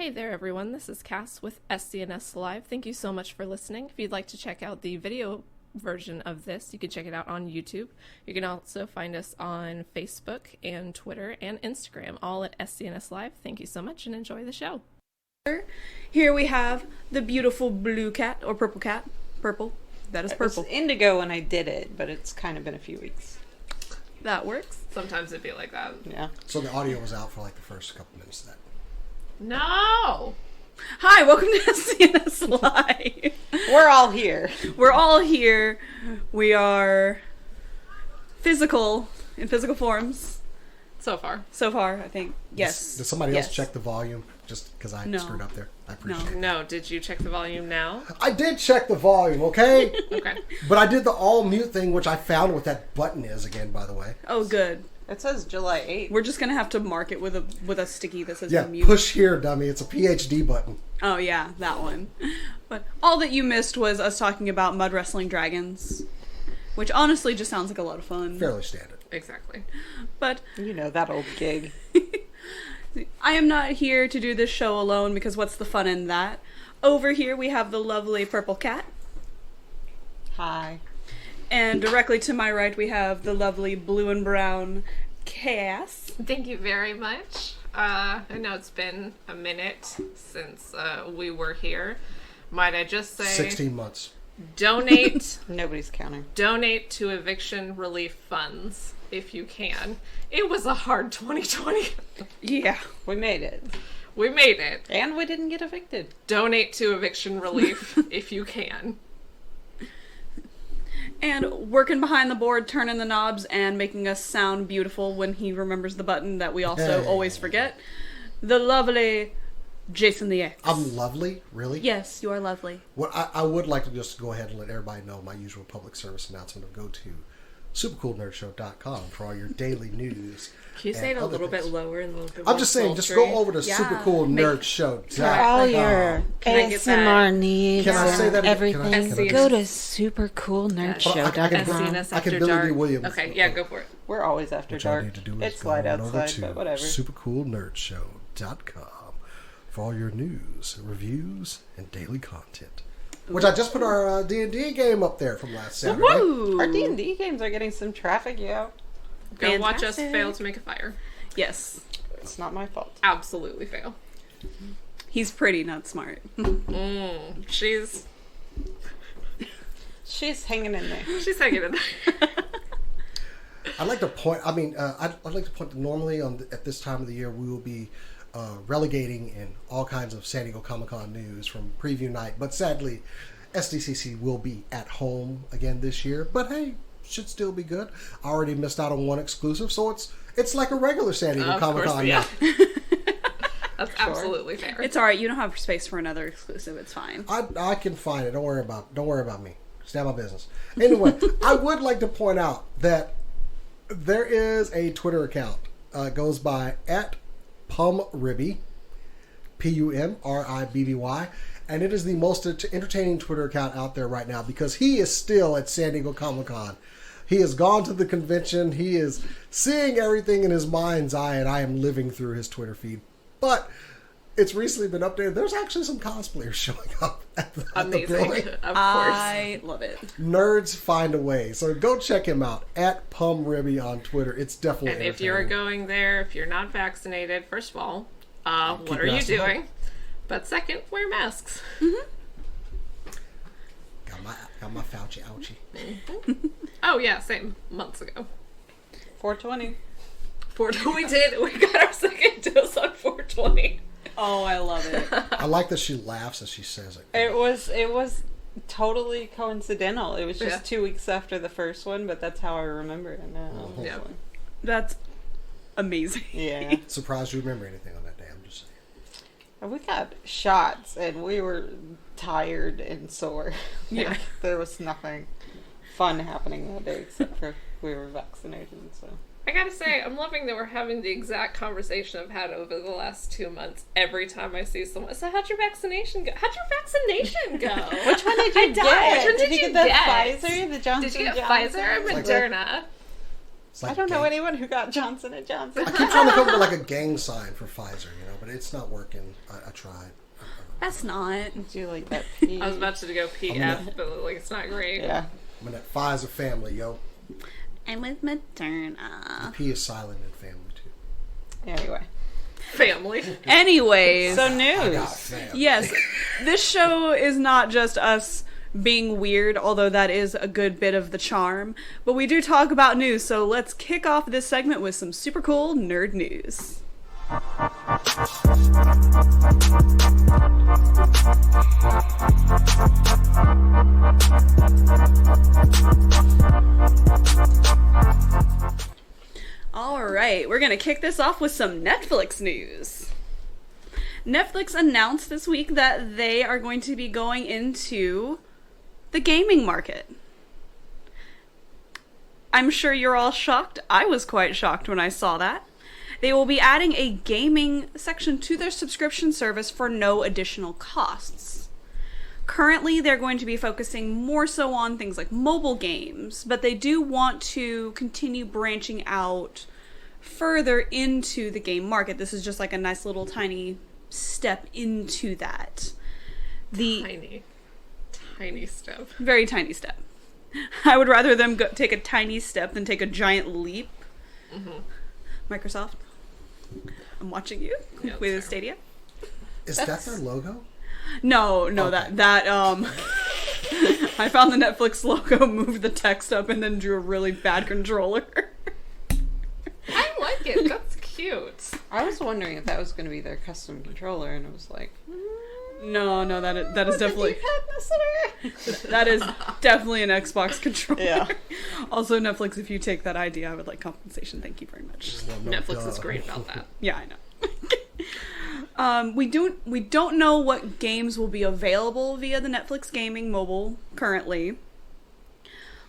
Hey there everyone, this is Cass with SCNS Live. Thank you so much for listening. If you'd like to check out the video version of this, you can check it out on YouTube. You can also find us on Facebook and Twitter and Instagram, all at SCNS Live. Thank you so much and enjoy the show. Here we have the beautiful blue cat, or purple cat. Purple. That is purple. It was indigo when I did it, but it's kind of been a few weeks. That works. Sometimes it'd be like that. Yeah. So the audio was out for like the first couple minutes of that. No! Hi, welcome to SCNS Live. We're all here. We're all here. We are physical, in physical forms. So far, I think. Yes. Did somebody else check the volume? Just because I No. screwed up there. I appreciate it. No, did you check the volume now? I did check the volume, okay? Okay. But I did the all mute thing, which I found what that button is again, by the way. Oh, good. It says July 8th. We're just gonna have to mark it with a sticky that says Yeah, mute. push here, dummy. It's a PhD button. Oh yeah, that one. But all that you missed was us talking about mud wrestling dragons, which honestly just sounds like a lot of fun. Fairly standard. Exactly. But You know, that old gig. I am not here to do this show alone because what's the fun in that? Over here we have the lovely purple cat. Hi. And directly to my right we have the lovely blue and brown Cass. Thank you very much. I know it's been a minute since we were here. Might I just say 16 months. donate Nobody's counting. donate to eviction relief funds if you can. It was a hard 2020. Yeah. We made it. We made it. And we didn't get evicted. Donate to eviction relief if you can. And working behind the board, turning the knobs, and making us sound beautiful when he remembers the button that we also Hey. always forget, the lovely Jason the X. I'm lovely? Really? Yes, you are lovely. What I would like to just go ahead and let everybody know my usual public service announcement of go to supercoolnerdshow.com for all your daily news. Can you say it and a other little bit things. lower and a little bit I'm more just saying, just sultry? go over to Yeah. supercoolnerdshow.com. For all your Can I get that? ASMR needs Can I say and that? everything, Can I- go to supercoolnerdshow.com. SCNS I after can Billy dark. D. Williams. Okay, yeah, go for it. We're always after What y'all dark. need to do is It's go light on over outside, to but whatever. supercoolnerdshow.com for all your news, reviews, and daily content. Which I just put our D&D game up there from last Saturday. Woo! Our D&D games are getting some traffic, yeah. Go watch us Fantastic. fail to make a fire. Yes. It's not my fault. Absolutely fail. He's pretty, not smart. She's hanging in there. hanging in there. I'd like to point. I mean, I'd like to point that normally at this time of the year we will be relegating in all kinds of San Diego Comic-Con news from preview night, but sadly, SDCC will be at home again this year. But hey, should still be good. I already missed out on one exclusive, so it's like a regular San Diego Of course, Comic-Con yeah. now. That's absolutely fair. It's alright, you don't have space for another exclusive, it's fine. I can find it. Don't worry about me. Stay out of my business. Anyway, I would like to point out that there is a Twitter account. It goes by @PumRibby, PUMRIBBY, and it is the most entertaining Twitter account out there right now because he is still at San Diego Comic-Con. He has gone to the convention. He is seeing everything in his mind's eye, and I am living through his Twitter feed. But it's recently been updated. There's actually some cosplayers showing up at the Amazing. building. Of course. I love it. Nerds find a way. So go check him out @PumRibby on Twitter. It's definitely And if you're entertaining. going there, if you're not vaccinated, first of all, keep what are your you ass at home. doing? But second, wear masks. Got my Fauci ouchie. Oh yeah, same. Months ago. 420. We got our second dose on 420. Oh, I love it. I like that she laughs as she says it. It was totally coincidental. It was just Yeah. 2 weeks after the first one, but that's how I remember it now. Yeah. That's amazing. Yeah. Surprised you remember anything on that day. I'm just saying. And we got shots, and we were tired and sore. Yeah. Like, there was nothing fun happening that day except for we were vaccinated. So I gotta say, I'm loving that we're having the exact conversation I've had over the last 2 months. Every time I see someone, so how'd your vaccination go? Which one did you get? Which one Did you get the Pfizer, the Johnson Did you get Johnson? Pfizer or Like Moderna? It's like I don't know gang- anyone who got Johnson & Johnson. I keep trying to come up with like a gang sign for Pfizer, but it's not working. I tried. That's not. Do you like that P? I was about to go PF, but like it's not great. Yeah. I'm in that Pfizer family, yo. I'm with Moderna. The P is silent in family too. Anyway. Family. Anyways. So I got news. fam. Yes, this show is not just us being weird, although that is a good bit of the charm, but we do talk about news, so let's kick off this segment with some super cool nerd news. Alright, we're gonna kick this off with some Netflix news. Netflix announced this week that they are going to be going into the gaming market. I'm sure you're all shocked. I was quite shocked when I saw that. They will be adding a gaming section to their subscription service for no additional costs. Currently, they're going to be focusing more so on things like mobile games, but they do want to continue branching out further into the game market. This is just like a nice little tiny step into that. Tiny step. Very tiny step. I would rather them take a tiny step than take a giant leap. Mm-hmm. Microsoft, I'm watching you Yeah, with fair. Stadia. Is that their logo? No, Okay. that I found the Netflix logo, moved the text up, and then drew a really bad controller. I like it. That's cute. I was wondering if that was going to be their custom controller, and I was like, No, that is definitely that is definitely an Xbox controller. Yeah. Also, Netflix, if you take that idea, I would like compensation. Thank you very much. No, Netflix duh. is great about that. Yeah, I know. We don't know what games will be available via the Netflix Gaming mobile currently,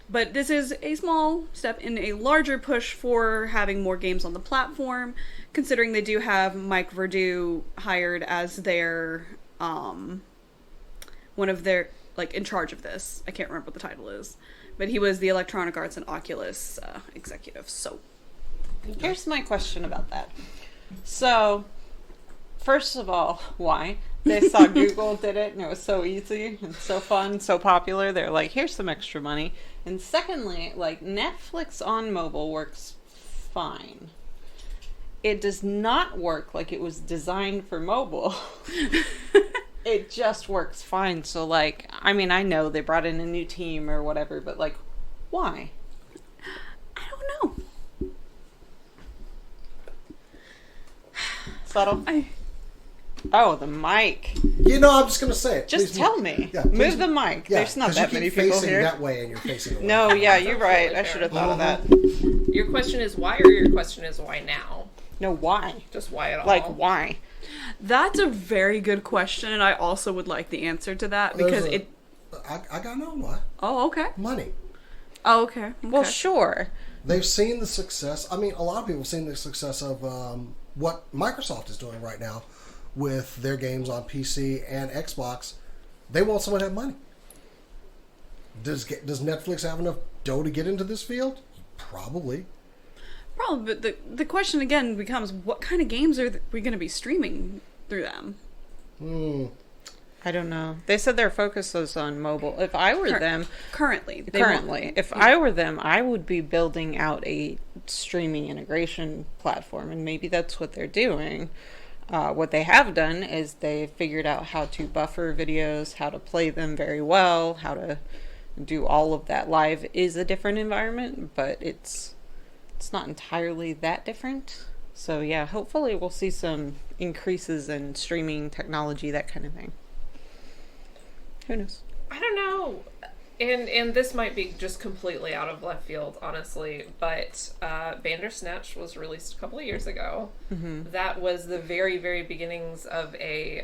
but this is a small step in a larger push for having more games on the platform. Considering they do have Mike Verdu hired as their one of their in charge of this. I can't remember what the title is, but he was the Electronic Arts and Oculus executive. So here's my question about that. So, first of all, why? They saw Google did it and it was so easy and so fun, so popular. They're like, here's some extra money. And secondly, Netflix on mobile works fine. It does not work like it was designed for mobile. It just works fine. So, I know they brought in a new team or whatever, but, why? I don't know. Subtle? Oh, the mic. I'm just gonna say it. Just Please tell me. Yeah, please Move the mic. Yeah, There's not 'cause that you many keep people facing here. that way, and you're facing away. No, yeah, you're That's right. totally I should have fair. thought of that. Your question is why, or your question is why now? No, why? Just why at all? Why? That's a very good question, and I also would like the answer to that because I got no why. Oh, okay. Money. Oh, okay. Well, sure. They've seen the success. I mean, a lot of people have seen the success of what Microsoft is doing right now with their games on PC and Xbox. They want someone to have money. Does Netflix have enough dough to get into this field? Probably. Probably, but the question again becomes, what kind of games are we going to be streaming through them? I don't know. They said their focus was on mobile. If I were them... Currently. If I were them, I would be building out a streaming integration platform, and maybe that's what they're doing. What they have done is they figured out how to buffer videos, how to play them very well, how to do all of that. Live is a different environment, but it's not entirely that different. So yeah, hopefully we'll see some increases in streaming technology, that kind of thing. Who knows? I don't know. And this might be just completely out of left field, honestly, but Bandersnatch was released a couple of years ago. Mm-hmm. That was the very, very beginnings of a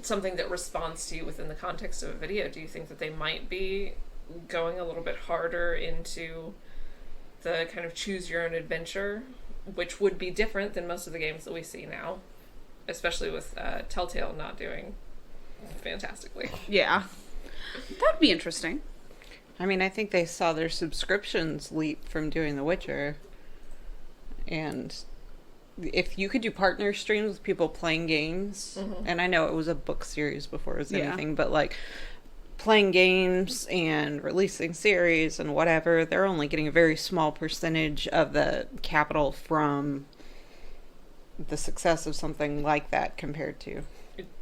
something that responds to you within the context of a video. Do you think that they might be going a little bit harder into the kind of choose your own adventure, which would be different than most of the games that we see now, especially with Telltale not doing fantastically? Yeah. That'd be interesting. I mean, I think they saw their subscriptions leap from doing The Witcher. And if you could do partner streams with people playing games, and I know it was a book series before it was anything, but like playing games and releasing series and whatever, they're only getting a very small percentage of the capital from the success of something like that compared to...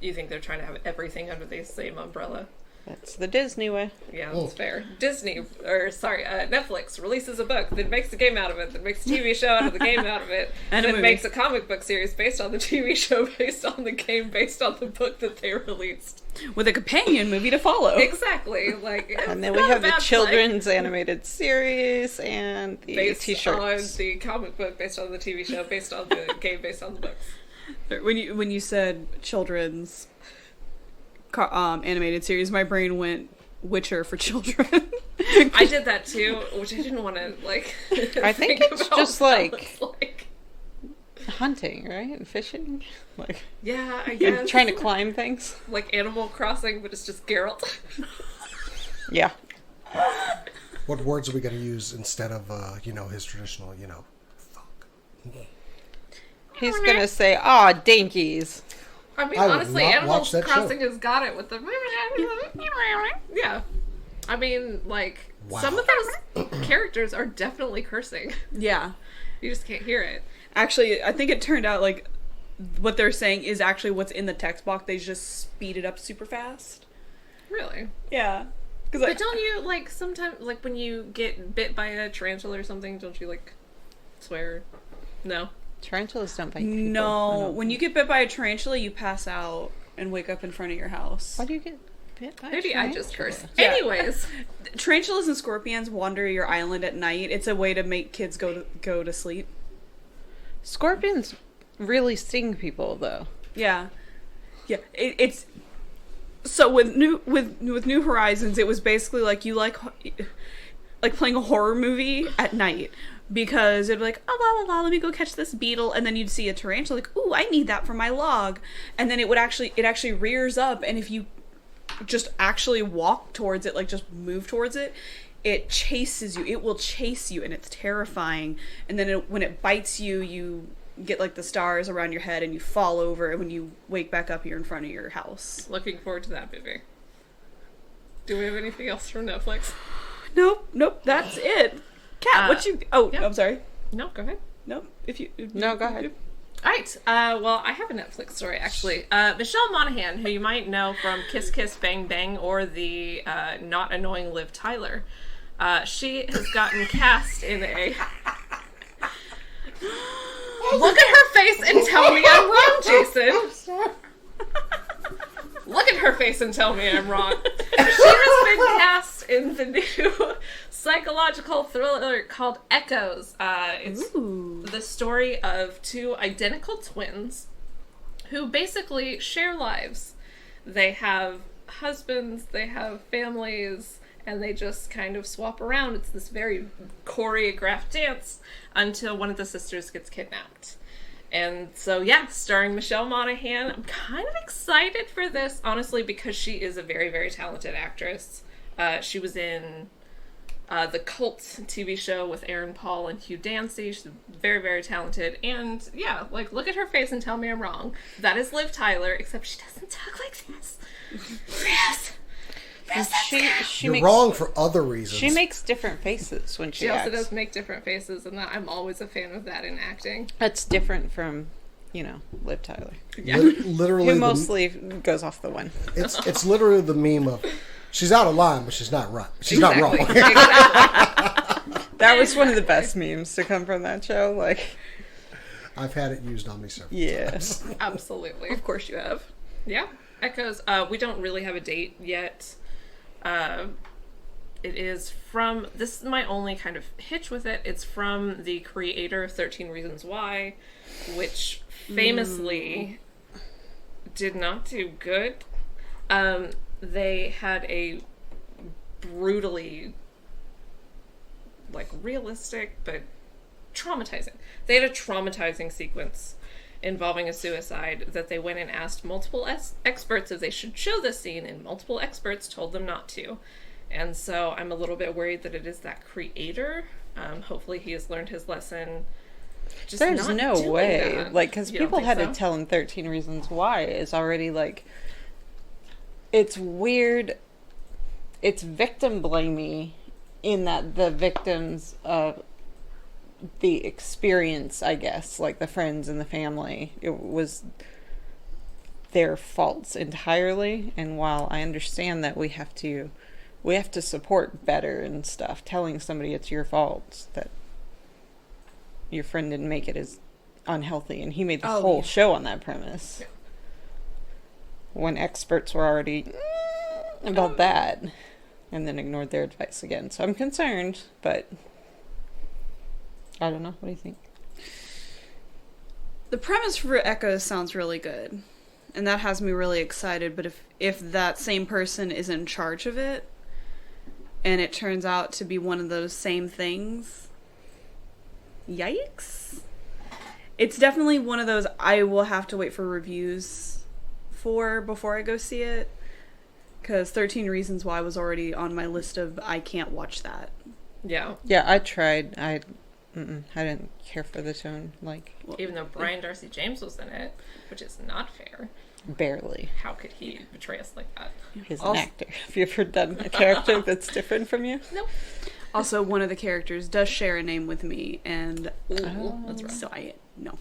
You think they're trying to have everything under the same umbrella? That's the Disney way. Yeah, that's fair. Netflix releases a book, then makes a game out of it, then makes a TV show out of the game out of it, and then makes a comic book series based on the TV show, based on the game, based on the book that they released. With a companion movie to follow. Exactly. And then we have the children's animated series and the based t-shirts. on the comic book, based on the TV show, based on the game, based on the books. When you said children's animated series, my brain went Witcher for children. I did that too, which I didn't want to I think it's just like hunting, right? And fishing. Yeah, I guess. And trying to climb things. Like Animal Crossing, but it's just Geralt. Yeah. What words are we going to use instead of his traditional fuck? He's gonna say, dinkies. I mean, I would honestly, not Animal watch that Crossing show. has got it with the... Yeah. I mean, Wow. some of those characters are definitely cursing. Yeah. You just can't hear it. Actually, I think it turned out, what they're saying is actually what's in the text box. They just speed it up super fast. Really? Yeah. But don't you, sometimes, when you get bit by a tarantula or something, don't you, swear? No? Tarantulas don't bite people. No. When you get bit by a tarantula, you pass out and wake up in front of your house. Why do you get bit by a Maybe I just tarantula? cursed. Yeah. Anyways. Tarantulas and scorpions wander your island at night. It's a way to make kids go to sleep. Scorpions really sting people, though. Yeah. Yeah. It's... So with New Horizons, it was basically you like playing a horror movie at night, because it'd be like, oh, la la la, let me go catch this beetle, and then you'd see a tarantula, ooh, I need that for my log, and then it actually rears up, and if you just actually walk towards it, just move towards it, it chases you. It will chase you, and it's terrifying. And then when it bites you, you get the stars around your head and you fall over, and when you wake back up, you're in front of your house. Looking forward to that movie. Do we have anything else from Netflix? Nope, that's it. Kat, what you... Oh, yeah. I'm sorry. No, go ahead. Nope, No, go ahead. All right. Well, I have a Netflix story, actually. Michelle Monaghan, who you might know from Kiss Kiss Bang Bang or the not annoying Liv Tyler, she has gotten cast in a... Look at her face and tell me I'm wrong, Jason. Look at her face and tell me I'm wrong. She has been cast in the new psychological thriller called Echoes. It's the story of two identical twins who basically share lives. They have husbands, they have families, and they just kind of swap around. It's this very choreographed dance until one of the sisters gets kidnapped. And so, yeah, starring Michelle Monaghan. I'm kind of excited for this, honestly, because she is a very, very talented actress. She was in the Cult TV show with Aaron Paul and Hugh Dancy. She's very, very talented. And, yeah, look at her face and tell me I'm wrong. That is Liv Tyler, except she doesn't talk like this. Chris! You're wrong for other reasons. She makes different faces when she acts. Also does make different faces, and I'm always a fan of that in acting. That's different from, Liv Tyler. Yeah. Literally, Who mostly goes off the one. It's literally the meme of she's out of line, but she's not right. She's not wrong. Exactly. That was one of the best memes to come from that show. I've had it used on me several Yes. times. Absolutely. Of course you have. Yeah. Echoes. We don't really have a date yet. It is from... This is my only kind of hitch with it. It's from the creator of 13 Reasons Why, which famously did not do good. They had a brutally, realistic, but traumatizing. They had a traumatizing sequence involving a suicide that they went and asked multiple experts if they should show this scene, and multiple experts told them not to. And so I'm a little bit worried that it is that creator. Hopefully he has learned his lesson. Just There's not no doing way. that. Like, because You don't people think had so? to tell him 13 Reasons Why is already, like, it's weird. It's victim blamey in that the victims of the experience, I guess, like the friends and the family, it was their faults entirely. And while I understand that we have to support better and stuff, telling somebody it's your fault that your friend didn't make it is unhealthy, and he made the whole show on that premise. Yeah. When experts were already about that, and then ignored their advice again. So I'm concerned, but I don't know. What do you think? The premise for Echo sounds really good, and that has me really excited. But if that same person is in charge of it, and it turns out to be one of those same things, yikes! It's definitely one of those I will have to wait for reviews for before I go see it, because 13 Reasons Why was already on my list of I can't watch that. Yeah. Yeah, I tried. I didn't care for the tone, like, Even though Brian Darcy James was in it, which is not fair. barely. How could he betray us like that? He's an actor. Have you ever done a character that's different from you? Nope. Also, one of the characters does share a name with me, and That's right. so no.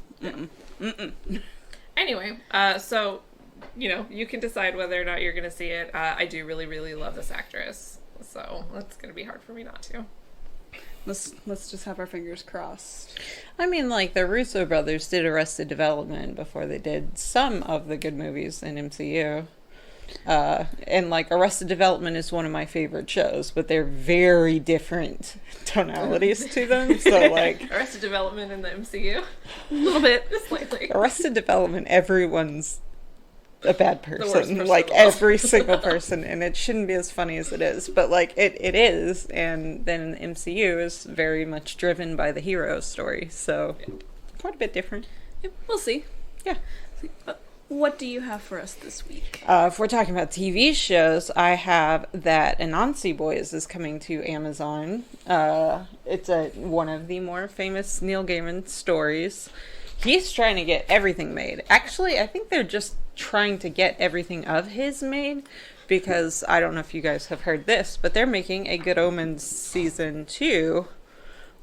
Anyway, so, you can decide whether or not you're going to see it. I do really, really love this actress, so it's going to be hard for me not to. Let's just have our fingers crossed. I mean, like, the Russo brothers did Arrested Development before they did some of the good movies in MCU. And, like, Arrested Development is one of my favorite shows, but they're very different tonalities to them. So, like, Arrested Development in the MCU? A little bit. Slightly. Arrested Development, everyone's a bad worst person. person Like, in the world. every single person. And it shouldn't be as funny as it is. But, like, it is. And then the MCU is very much driven by the hero story. So, quite a bit different. We'll see. Yeah. What do you have for us this week? If we're talking about TV shows, I have that Anansi Boys is coming to Amazon. It's one of the more famous Neil Gaiman stories. He's trying to get everything made. Actually, I think they're just trying to get everything of his made, because I don't know if you guys have heard this, but they're making a Good Omens season 2,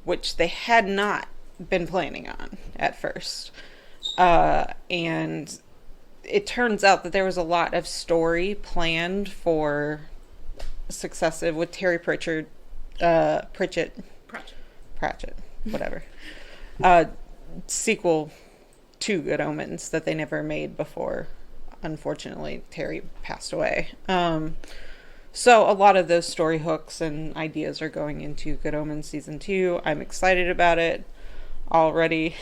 which they had not been planning on at first. And it turns out that there was a lot of story planned for successive with Terry Pratchett, whatever, sequel to Good Omens that they never made before. Unfortunately, Terry passed away. So a lot of those story hooks and ideas are going into Good Omens season 2. I'm excited about it already.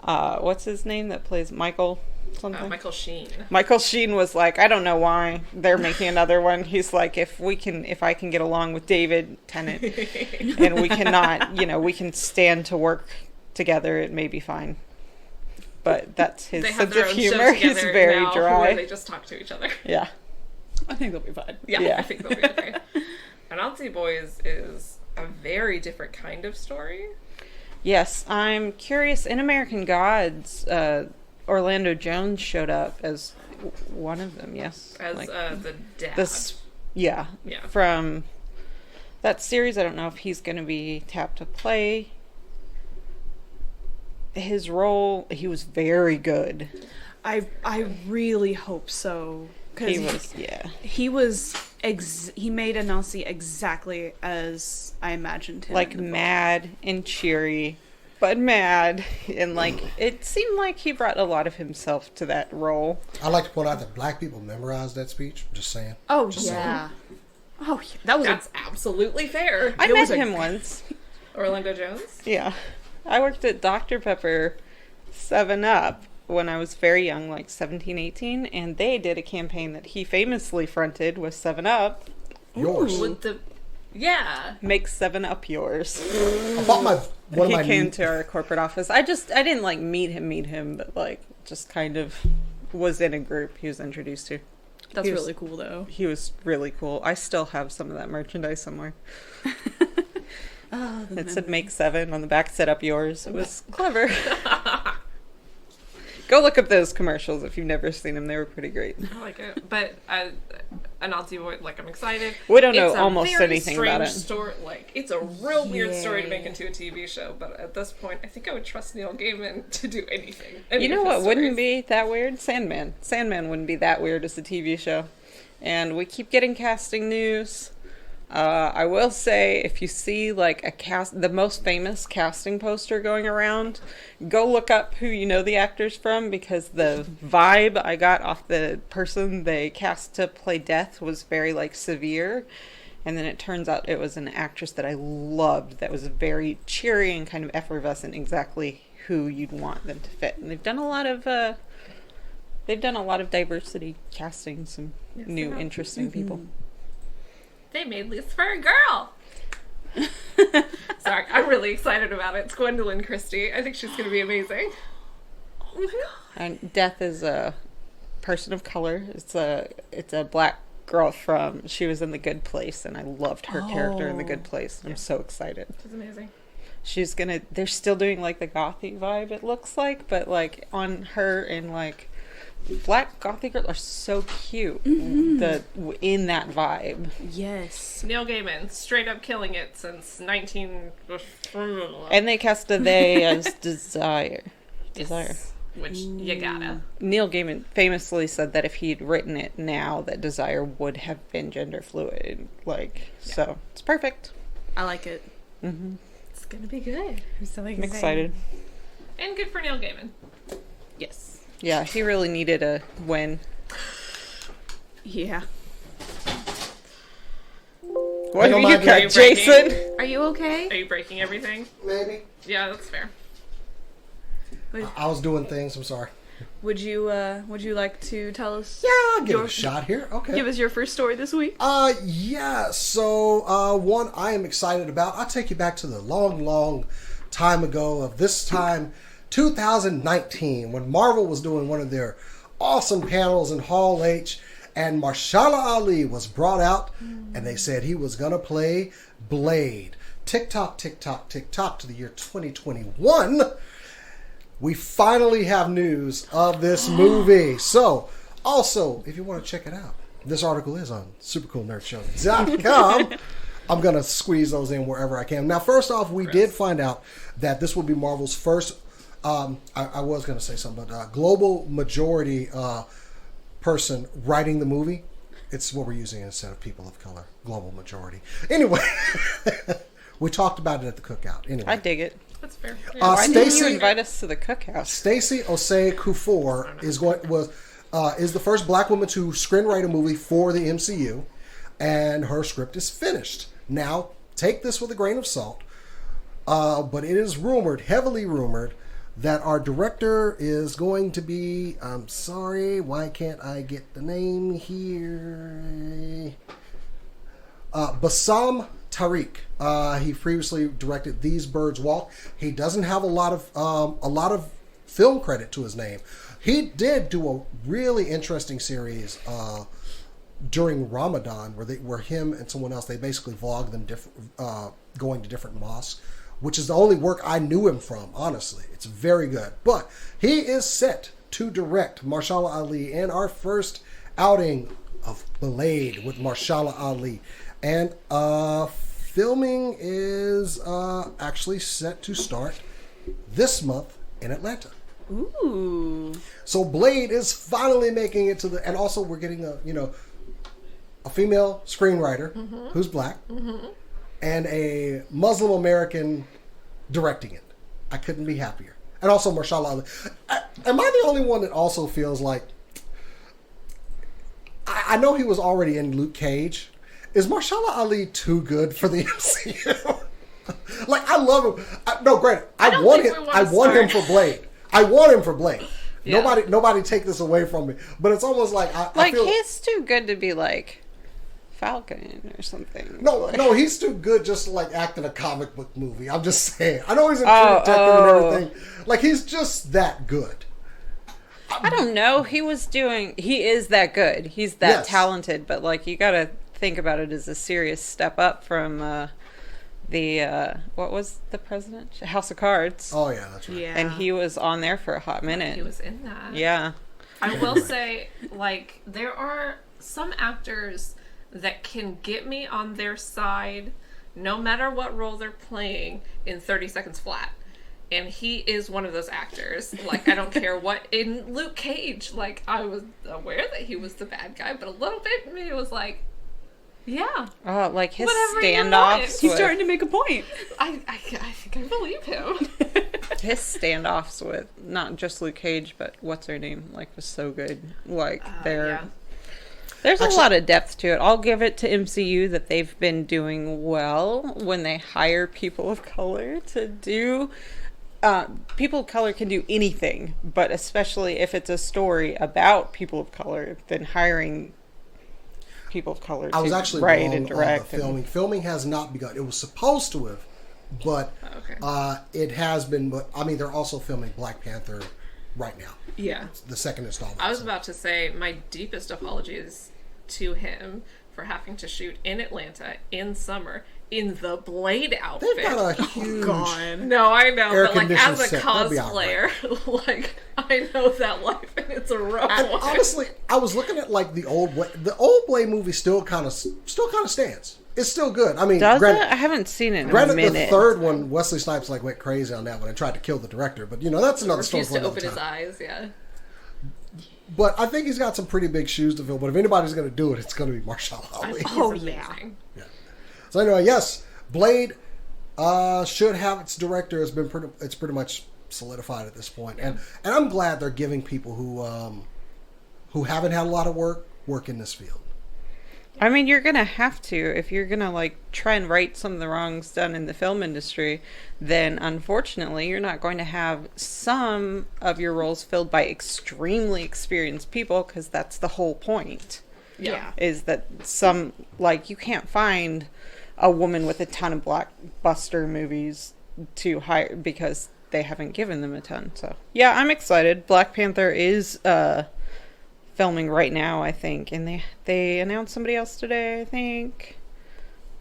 What's his name that plays Michael? Something? Michael Sheen. Michael Sheen was like, I don't know why they're making another one. He's like, if I can get along with David Tennant and we cannot, we can stand to work together, it may be fine. But that's his They have sense their of own humor. show He's together very now dry. where they just talk to each other. Yeah. I think they'll be fine. Yeah, I Yeah. think they'll be okay. Anansi Boys is a very different kind of story. Yes, I'm curious. In American Gods, Orlando Jones showed up as one of them, yes. As Like, the dad. yeah. Yeah. From that series, I don't know if he's going to be tapped to play his role. He was very good. I really hope so. He was, yeah. He made Anansi exactly as I imagined him. Like in the book. mad and cheery, but mad. And like, it seemed like he brought a lot of himself to that role. I like to point out that black people memorized that speech. Just saying. Oh, Just yeah. Oh, yeah. That was That's absolutely fair. I It met was a- him once. Orlando Jones? Yeah. I worked at Dr. Pepper 7-Up when I was very young, like 17, 18, and they did a campaign that he famously fronted with 7-Up. Yours. With the... Yeah. Make 7-Up yours. I bought one He of my came to our corporate office. I didn't like meet him, but like just kind of was in a group he was introduced to. That's He was- really cool, though. He was really cool. I still have some of that merchandise somewhere. Oh, It said "Make 7" on the back. Set up yours. It was clever. Go look up those commercials if you've never seen them. They were pretty great. I like it, but and I'll do it. Like I'm excited. We don't know It's a almost very anything about strange it. Story, like it's a real weird story to make Yeah. into a TV show. But at this point, I think I would trust Neil Gaiman to do anything. You know what wouldn't be that weird? Sandman. Sandman wouldn't be that weird as a TV show. And we keep getting casting news. I will say, if you see like the most famous casting poster going around, go look up who you know the actors from, because the vibe I got off the person they cast to play Death was very like severe. And then it turns out it was an actress that I loved that was very cheery and kind of effervescent, exactly who you'd want them to fit. And they've done a lot of diversity casting, some new interesting people. They made Lisa for a girl. Sorry, I'm really excited about it. It's Gwendolyn Christie. I think she's going to be amazing. And Death is a person of color. It's a black girl she was in The Good Place, and I loved her character in The Good Place. I'm so excited. She's amazing. They're still doing like the gothy vibe, it looks like, but like on her, and like black gothic girls are so cute in that vibe. Yes. Neil Gaiman, straight up killing it since 19... And they cast a they as Desire. Which you gotta. Neil Gaiman famously said that if he'd written it now, that Desire would have been gender fluid. So it's perfect. I like it. Mm-hmm. It's gonna be good. I'm so I'm excited. And good for Neil Gaiman. Yes. Yeah, he really needed a win. Yeah. What have don't you mind got, you Jason? breaking. Are you okay? Are you breaking everything? Maybe. Yeah, that's fair. I was doing things. I'm sorry. Would you like to tell us? Yeah, I'll give it Your- a shot here. Okay. Give us your first story this week. Yeah. So, one I am excited about. I'll take you back to the long, long time ago of this time, 2019, when Marvel was doing one of their awesome panels in Hall H, and Mahershala Ali was brought out, and they said he was going to play Blade. Tick tock, tick tock, tick tock to the year 2021. We finally have news of this movie. So, also, if you want to check it out, this article is on supercoolnerdshow.com. I'm going to squeeze those in wherever I can. Now, first off, we did find out that this will be Marvel's first, I was going to say something, but global majority person writing the movie. It's what we're using instead of people of color. Global majority. Anyway, we talked about it at the cookout. Anyway. I dig it. That's fair. Why didn't you Stacey- invite us to the cookout? Stacey Osei Kuffour is the first black woman to screenwrite a movie for the MCU, and her script is finished. Now, take this with a grain of salt, but it is rumored, heavily rumored, that our director is going to be, I'm sorry, why can't I get the name here? Bassam Tariq. He previously directed These Birds Walk. He doesn't have a lot of film credit to his name. He did do a really interesting series during Ramadan, where him and someone else, they basically vlogged them going to different mosques, which is the only work I knew him from. Honestly, it's very good. But he is set to direct Mahershala Ali in our first outing of Blade with Mahershala Ali. And filming is actually set to start this month in Atlanta. Ooh. So Blade is finally making it to the, and also we're getting a female screenwriter who's black and a Muslim American directing it. I couldn't be happier. And also Mahershala Ali. Am I the only one that also feels like, I know he was already in Luke Cage. Is Mahershala Ali too good for the MCU? Like, I love him. Granted, I want him for Blade. I want him for Blade. Yeah. Nobody take this away from me. But it's almost like I feel, he's too good to be like Falcon or something. No, he's too good just to like act in a comic book movie. I'm just saying. I know he's a true detective and everything. Like, he's just that good. I don't know. He is that good. He's that Yes. talented, but like you got to think about it as a serious step up from what was the president? House of Cards. Oh yeah, that's right. Yeah. And he was on there for a hot minute. He was in that. Yeah. I will say, like, there are some actors that can get me on their side no matter what role they're playing in 30 seconds flat. And he is one of those actors. Like, I don't care what. In Luke Cage, like, I was aware that he was the bad guy, but a little bit of me was like, yeah. Oh, like his Whatever you want. standoffs. He's starting to make a point. I think I believe him. His standoffs with not just Luke Cage, but what's her name? Like, was so good. Like, Yeah. there's Actually- a lot of depth to it. I'll give it to MCU that they've been doing well when they hire people of color to do. People of color can do anything, but especially if it's a story about people of color, then hiring people of color I was to actually write wrong and direct. on the filming. Filming has not begun. It was supposed to have, but Okay. it has been. But I mean, they're also filming Black Panther right now. Yeah. The second installment. I was about to say my deepest apologies to him for having to shoot in Atlanta in summer in the Blade outfit. They've got a huge. No, I know, Air but like as a conditioned set. That'd be all cosplayer, like I know that life and it's a rough And one. honestly, I was looking at like the old Blade movie still kind of stands. It's still good. I mean, Does granted, it? I haven't seen it in a granted the minute. third one, Wesley Snipes like went crazy on that one and tried to kill the director. But you know that's another story refused for to another open his time. eyes. Yeah, But I think he's got some pretty big shoes to fill. But if anybody's going to do it, it's going to be Marshall Ali. Oh, He's yeah. amazing. So anyway, yes, Blade should have its director. It's pretty much solidified at this point, and I'm glad they're giving people who haven't had a lot of work in this field. I mean, you're gonna have to if you're gonna like try and right some of the wrongs done in the film industry. Then, unfortunately, you're not going to have some of your roles filled by extremely experienced people, because that's the whole point. Yeah. Is that some like you can't find a woman with a ton of blockbuster movies to hire because they haven't given them a ton. So yeah, I'm excited. Black Panther is filming right now, I think, and they announced somebody else today, I think,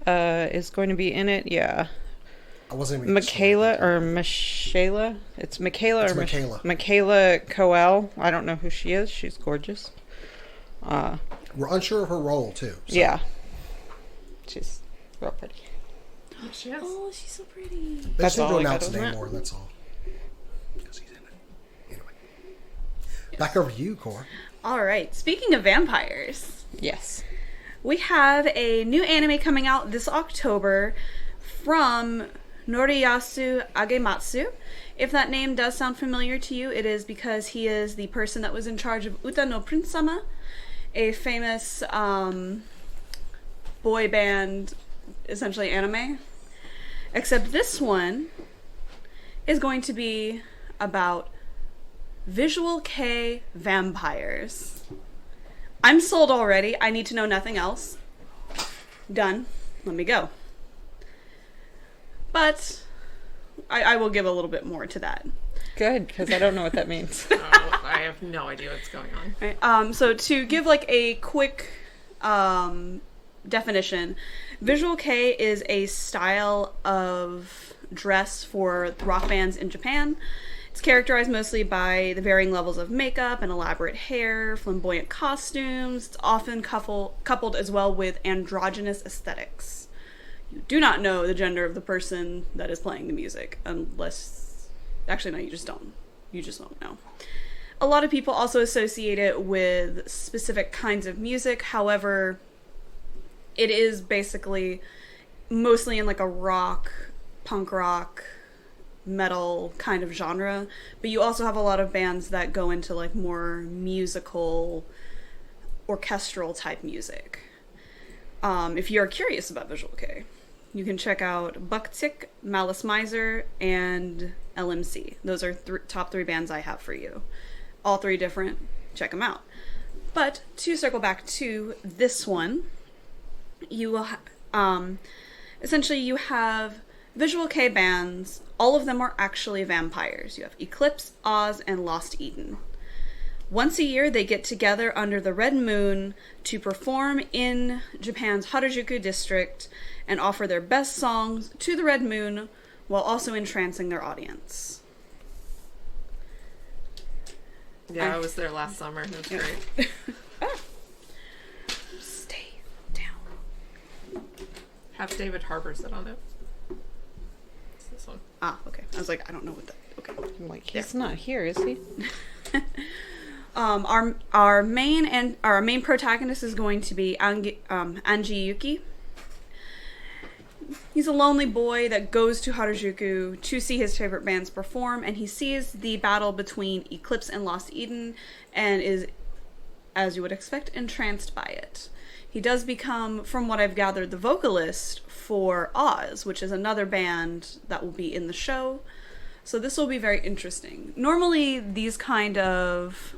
is going to be in it. Yeah, I wasn't even Michaela or Michaela. It's Michaela It's or Michaela. Michaela Coel. I don't know who she is. She's gorgeous. We're unsure of her role too. So. Yeah, she's real pretty. She is. Oh, she's so pretty. They That's just need to all I got announce on the name that. more. That's all. Because he's in it. Anyway, back over to you, Cora. All right. Speaking of vampires, Yes. we have a new anime coming out this October from Noriyasu Agematsu. If that name does sound familiar to you, it is because he is the person that was in charge of Uta no Prince-sama, a famous boy band, essentially anime. Except this one is going to be about visual kei vampires. I'm sold already. I need to know nothing else. Done. Let me go. But I will give a little bit more to that. Good, because I don't know what that means. Oh, I have no idea what's going on. Right. So to give like a quick definition, visual kei is a style of dress for rock bands in Japan. It's characterized mostly by the varying levels of makeup and elaborate hair, flamboyant costumes. It's often coupled as well with androgynous aesthetics. You do not know the gender of the person that is playing the music unless... Actually, no, you just don't. You just don't know. A lot of people also associate it with specific kinds of music. However, it is basically mostly in like a rock, punk rock, metal kind of genre. But you also have a lot of bands that go into like more musical, orchestral type music. If you're curious about visual kei, you can check out Bucktick, Malice Miser, and LMC. Those are top three bands I have for you. All three different. Check them out. But to circle back to this one, you will essentially you have visual kei bands. All of them are actually vampires. You have Eclipse, Oz, and Lost Eden. Once a year, they get together under the red moon to perform in Japan's Harajuku district and offer their best songs to the red moon while also entrancing their audience. Yeah, I was there last summer. It was great. Stay down. Have David Harbour sit on it. It's this one. Ah, okay. I was like, I don't know what that... Okay. I'm like, he's not here, is he? Our main protagonist is going to be Anji Yuki. He's a lonely boy that goes to Harajuku to see his favorite bands perform, and he sees the battle between Eclipse and Lost Eden and is, as you would expect, entranced by it. He does become, from what I've gathered, the vocalist for Oz, which is another band that will be in the show. So this will be very interesting. Normally, these kind of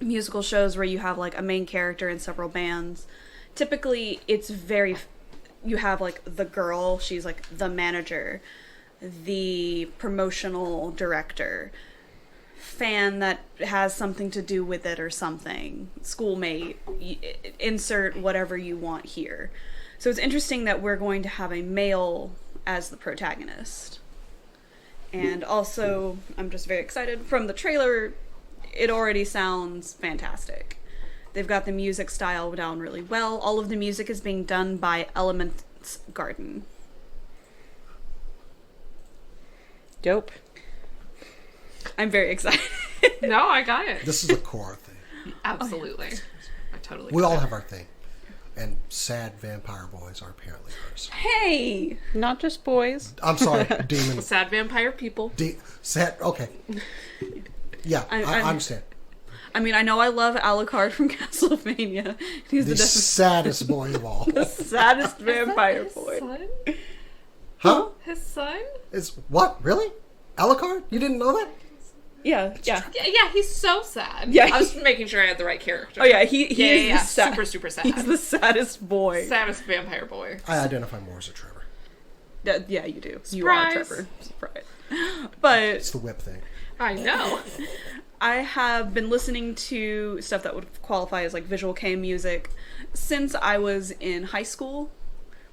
musical shows where you have like a main character and several bands, typically it's very... You have, like, the girl, she's, like, the manager, the promotional director, fan that has something to do with it or something, schoolmate, insert whatever you want here. So it's interesting that we're going to have a male as the protagonist. And also, I'm just very excited. From the trailer, it already sounds fantastic. They've got the music style down really well. All of the music is being done by Elements Garden. Dope. I'm very excited. No, I got it. This is a core thing. Absolutely. I totally We got all it. have our thing. And sad vampire boys are apparently hers. Hey! Not just boys. I'm sorry, demon. Sad vampire people. Sad, okay. Yeah, I understand. I mean, I know I love Alucard from Castlevania. He's The saddest boy of all. the saddest vampire His boy. son? Huh? His son? It's what? Really? Alucard? You didn't know that? Yeah. Yeah, he's so sad. Yeah, I was making sure I had the right character. Oh yeah, he is the sad, super, super sad. He's the saddest boy. Saddest vampire boy. I identify more as a Trevor. Yeah, you do. Surprise. You are Trevor. Surprise. But It's the whip thing. I know. I have been listening to stuff that would qualify as like visual kei music since I was in high school.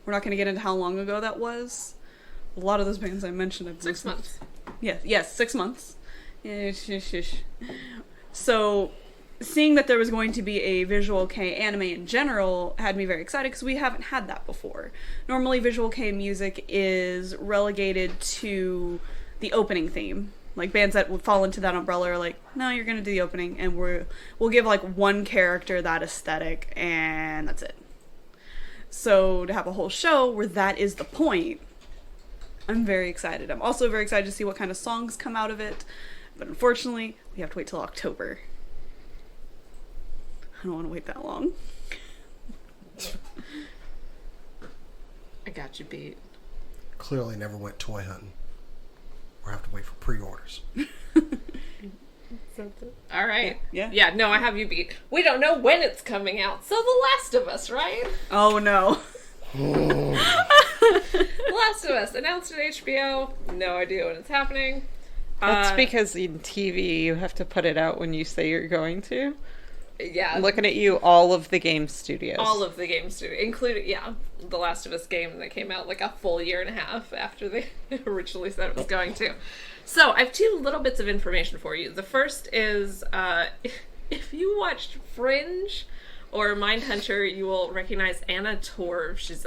We're not going to get into how long ago that was. A lot of those bands I mentioned I've 6 listened. months. Yes, 6 months. So, seeing that there was going to be a visual kei anime in general had me very excited because we haven't had that before. Normally, visual kei music is relegated to the opening theme. Like, bands that would fall into that umbrella are like, no, you're going to do the opening, and we'll give, like, one character that aesthetic, and that's it. So, to have a whole show where that is the point, I'm very excited. I'm also very excited to see what kind of songs come out of it, but unfortunately, we have to wait till October. I don't want to wait that long. I got you beat. Clearly never went toy hunting. Or have to wait for pre-orders. All right. Yeah. Yeah, no, I have you beat. We don't know when it's coming out. So The Last of Us, right? Oh no. The Last of Us, announced at HBO. No idea when it's happening. That's because in TV you have to put it out when you say you're going to. Yeah. I'm looking at you, all of the game studios. All of the games, including, The Last of Us game that came out like a full year and a half after they originally said it was going to. So, I have 2 little bits of information for you. The first is, if you watched Fringe or Mindhunter, you will recognize Anna Torv. She's,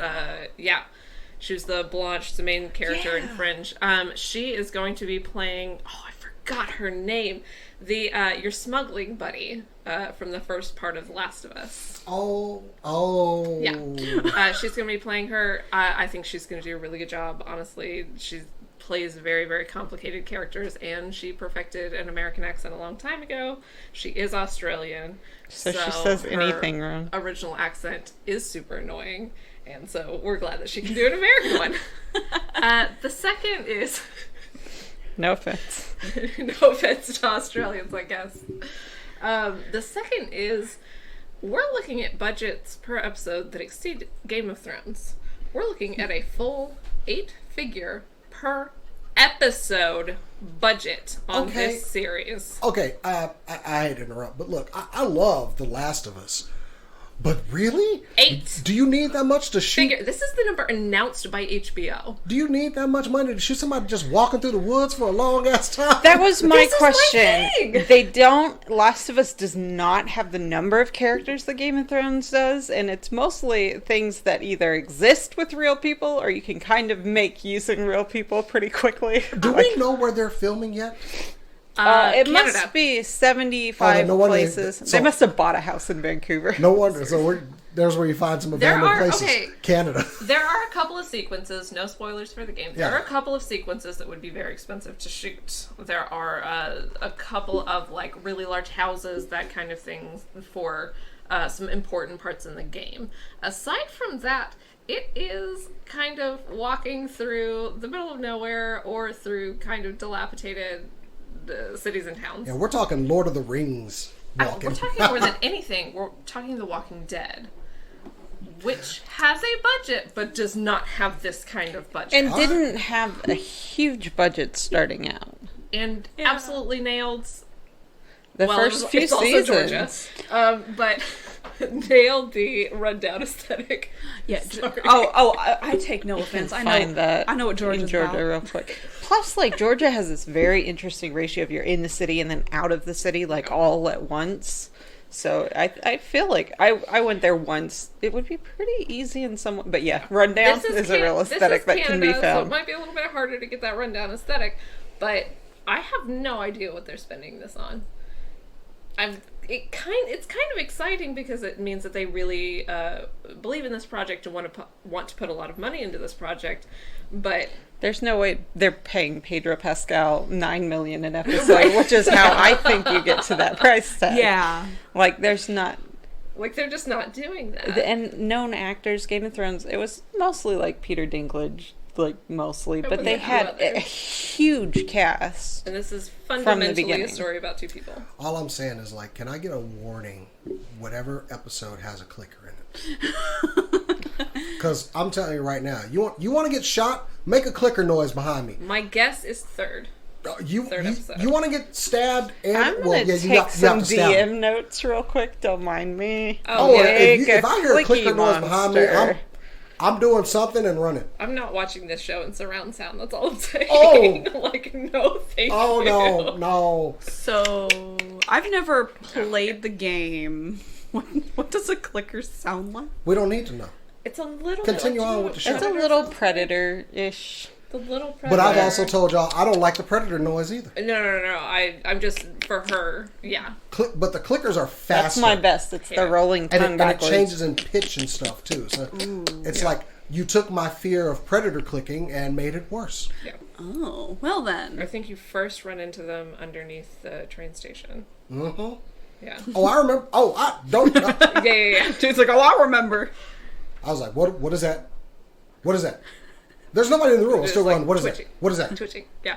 she was the blonde, she's the main character in Fringe. She is going to be playing, I forgot her name, your smuggling buddy from the first part of The Last of Us. Oh. Yeah. She's going to be playing her. I think she's going to do a really good job, honestly. She plays very, very complicated characters, and she perfected an American accent a long time ago. She is Australian. So she says anything wrong. Original accent is super annoying, and so we're glad that she can do an American one. The second is... No offense. No offense to Australians, I guess. The second is, we're looking at budgets per episode that exceed Game of Thrones. We're looking at a full 8-figure per episode budget on Okay. this series. Okay, I hate to interrupt, but look, I love The Last of Us. But really? 8. Do you need that much to shoot? Figure, this is the number announced by HBO. Do you need that much money to shoot somebody just walking through the woods for a long ass time? That was my This is my question. thing. They don't. Last of Us does not have the number of characters that Game of Thrones does, and it's mostly things that either exist with real people or you can kind of make using real people pretty quickly. Do we know where they're filming yet? It Canada. must be 75 no wonder places. so- They must have bought a house in Vancouver. No wonder. So there's where you find some abandoned places. Okay. Canada. There are a couple of sequences, no spoilers for the game. There Yeah. are a couple of sequences that would be very expensive to shoot. There are a couple of like really large houses, that kind of thing, for some important parts in the game. Aside from that, it is kind of walking through the middle of nowhere or through kind of dilapidated cities and towns. Yeah, we're talking Lord of the Rings walking. We're talking more than anything. We're talking The Walking Dead, which has a budget but does not have this kind of budget. And didn't have a huge budget starting out. And absolutely nailed The well, first few it's also seasons. Georgia, but nailed the rundown aesthetic. Yeah. Sorry. I take no offense. I Find know that I know what Georgia's in Georgia about. real quick. Plus, like, Georgia has this very interesting ratio of you're in the city and then out of the city, like, all at once. So I feel like I went there once. It would be pretty easy in some, but yeah, rundown is a real aesthetic that can be Canada, so it found. might be a little bit harder to get that rundown aesthetic, but I have no idea what they're spending this on. It's kind of exciting because it means that they really believe in this project and want to put a lot of money into this project, but There's no way they're paying Pedro Pascal $9 million an episode, which is how I think you get to that price tag. Yeah. Like, there's not. like they're just not doing that. And known actors, Game of Thrones, it was mostly like Peter Dinklage, like mostly, but was they a few had others. a huge cast. And this is the fundamentally a beginning. story about two people. All I'm saying is, like, can I get a warning? Whatever episode has a clicker in it. Because I'm telling you right now, you want to get shot? Make a clicker noise behind me. My guess is third. You Third episode. you want to get stabbed? And I'm gonna you take have some to stab DM them. notes real quick. Don't mind me. Oh, yeah. If I hear a Clicky clicker noise behind me, monster. I'm doing something and running. I'm not watching this show in surround sound. That's all I'm saying. Oh! like, no, thank Oh you. no. So I've never played the game. What does a clicker sound like? We don't need to know. It's a little Continue bit like, on with the show. It's a little Predator-ish. The little predator. But I've also told y'all I don't like the predator noise either. No. I'm just for her. Yeah. But the clickers are faster. That's my best. It's Yeah. the rolling tongue And it backwards. changes in pitch and stuff too. So it's like you took my fear of predator clicking and made it worse. Yeah. Oh, well I then. think you first run into them underneath the train station. Mm-hmm. Yeah. Oh, I remember. Oh, I don't. yeah. Dude's like, oh, I remember. I was like, what is that? What is that? There's nobody in the room. I'm It's still like going, what is that? twitching. What is that? Twitching. Yeah.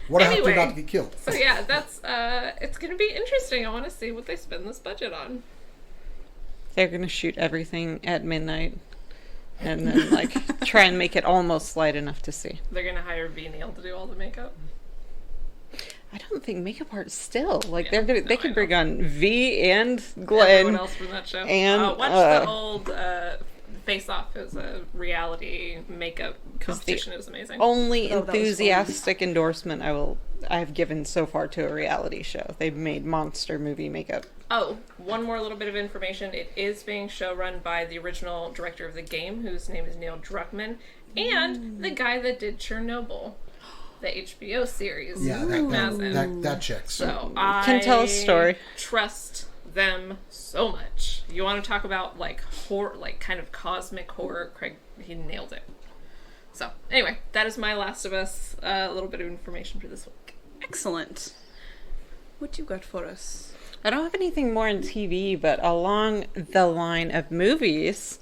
What do I have to do Anyway. not to get killed? So yeah, that's it's gonna be interesting. I want to see what they spend this budget on. They're gonna shoot everything at midnight, and then like try and make it almost light enough to see. They're gonna hire V Neil to do all the makeup. I don't think makeup art's still like Yeah, they no, I could know. bring on V and Everyone Glenn. else from that show. and, watch the old Face Off. It was a reality makeup competition. It was amazing. Only Oh, that was fun. enthusiastic endorsement I've given so far to a reality show. They've made monster movie makeup. Oh, one more little bit of information. It is being show run by the original director of the game, whose name is Neil Druckmann, and the guy that did Chernobyl, the HBO series. Yeah, Rick Mazin. that checks. So I Can tell a story. Trust them so much. You want to talk about like horror, like kind of cosmic horror? Craig, he nailed it. So anyway, that is my Last of Us. A little bit of information for this week. Excellent. What you got for us? I don't have anything more on TV, but along the line of movies,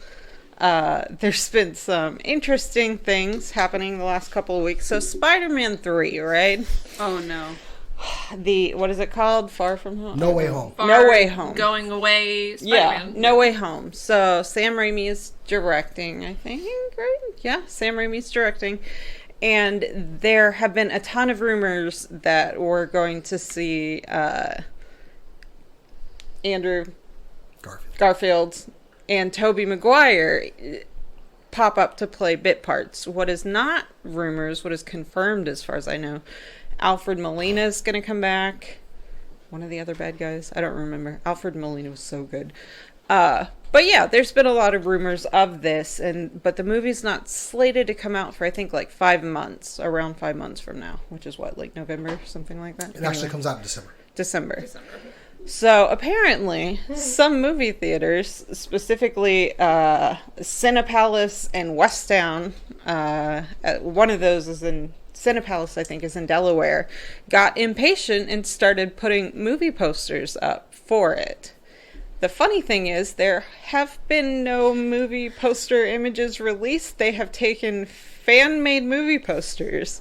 there's been some interesting things happening the last couple of weeks. So Spider-Man 3, right? Oh no. What is it called? Far From Home? No Way Home. No Way Home. Going away. Yeah, Spider-Man. No Way Home. So Sam Raimi is directing, I think, right? Yeah, Sam Raimi's directing. And there have been a ton of rumors that we're going to see Andrew Garfield and Tobey Maguire pop up to play bit parts. What is not rumors, what is confirmed as far as I know, Alfred Molina is going to come back. One of the other bad guys. I don't remember. Alfred Molina was so good. But yeah, there's been a lot of rumors of this, but the movie's not slated to come out for, I think, like 5 months, around 5 months from now, which is what, like November, something like that? It actually comes out in December. December. So apparently, some movie theaters, specifically Cinepalace and Westtown, one of those is in Cinepalace, I think, is in Delaware, got impatient and started putting movie posters up for it. The funny thing is, there have been no movie poster images released. They have taken fan-made movie posters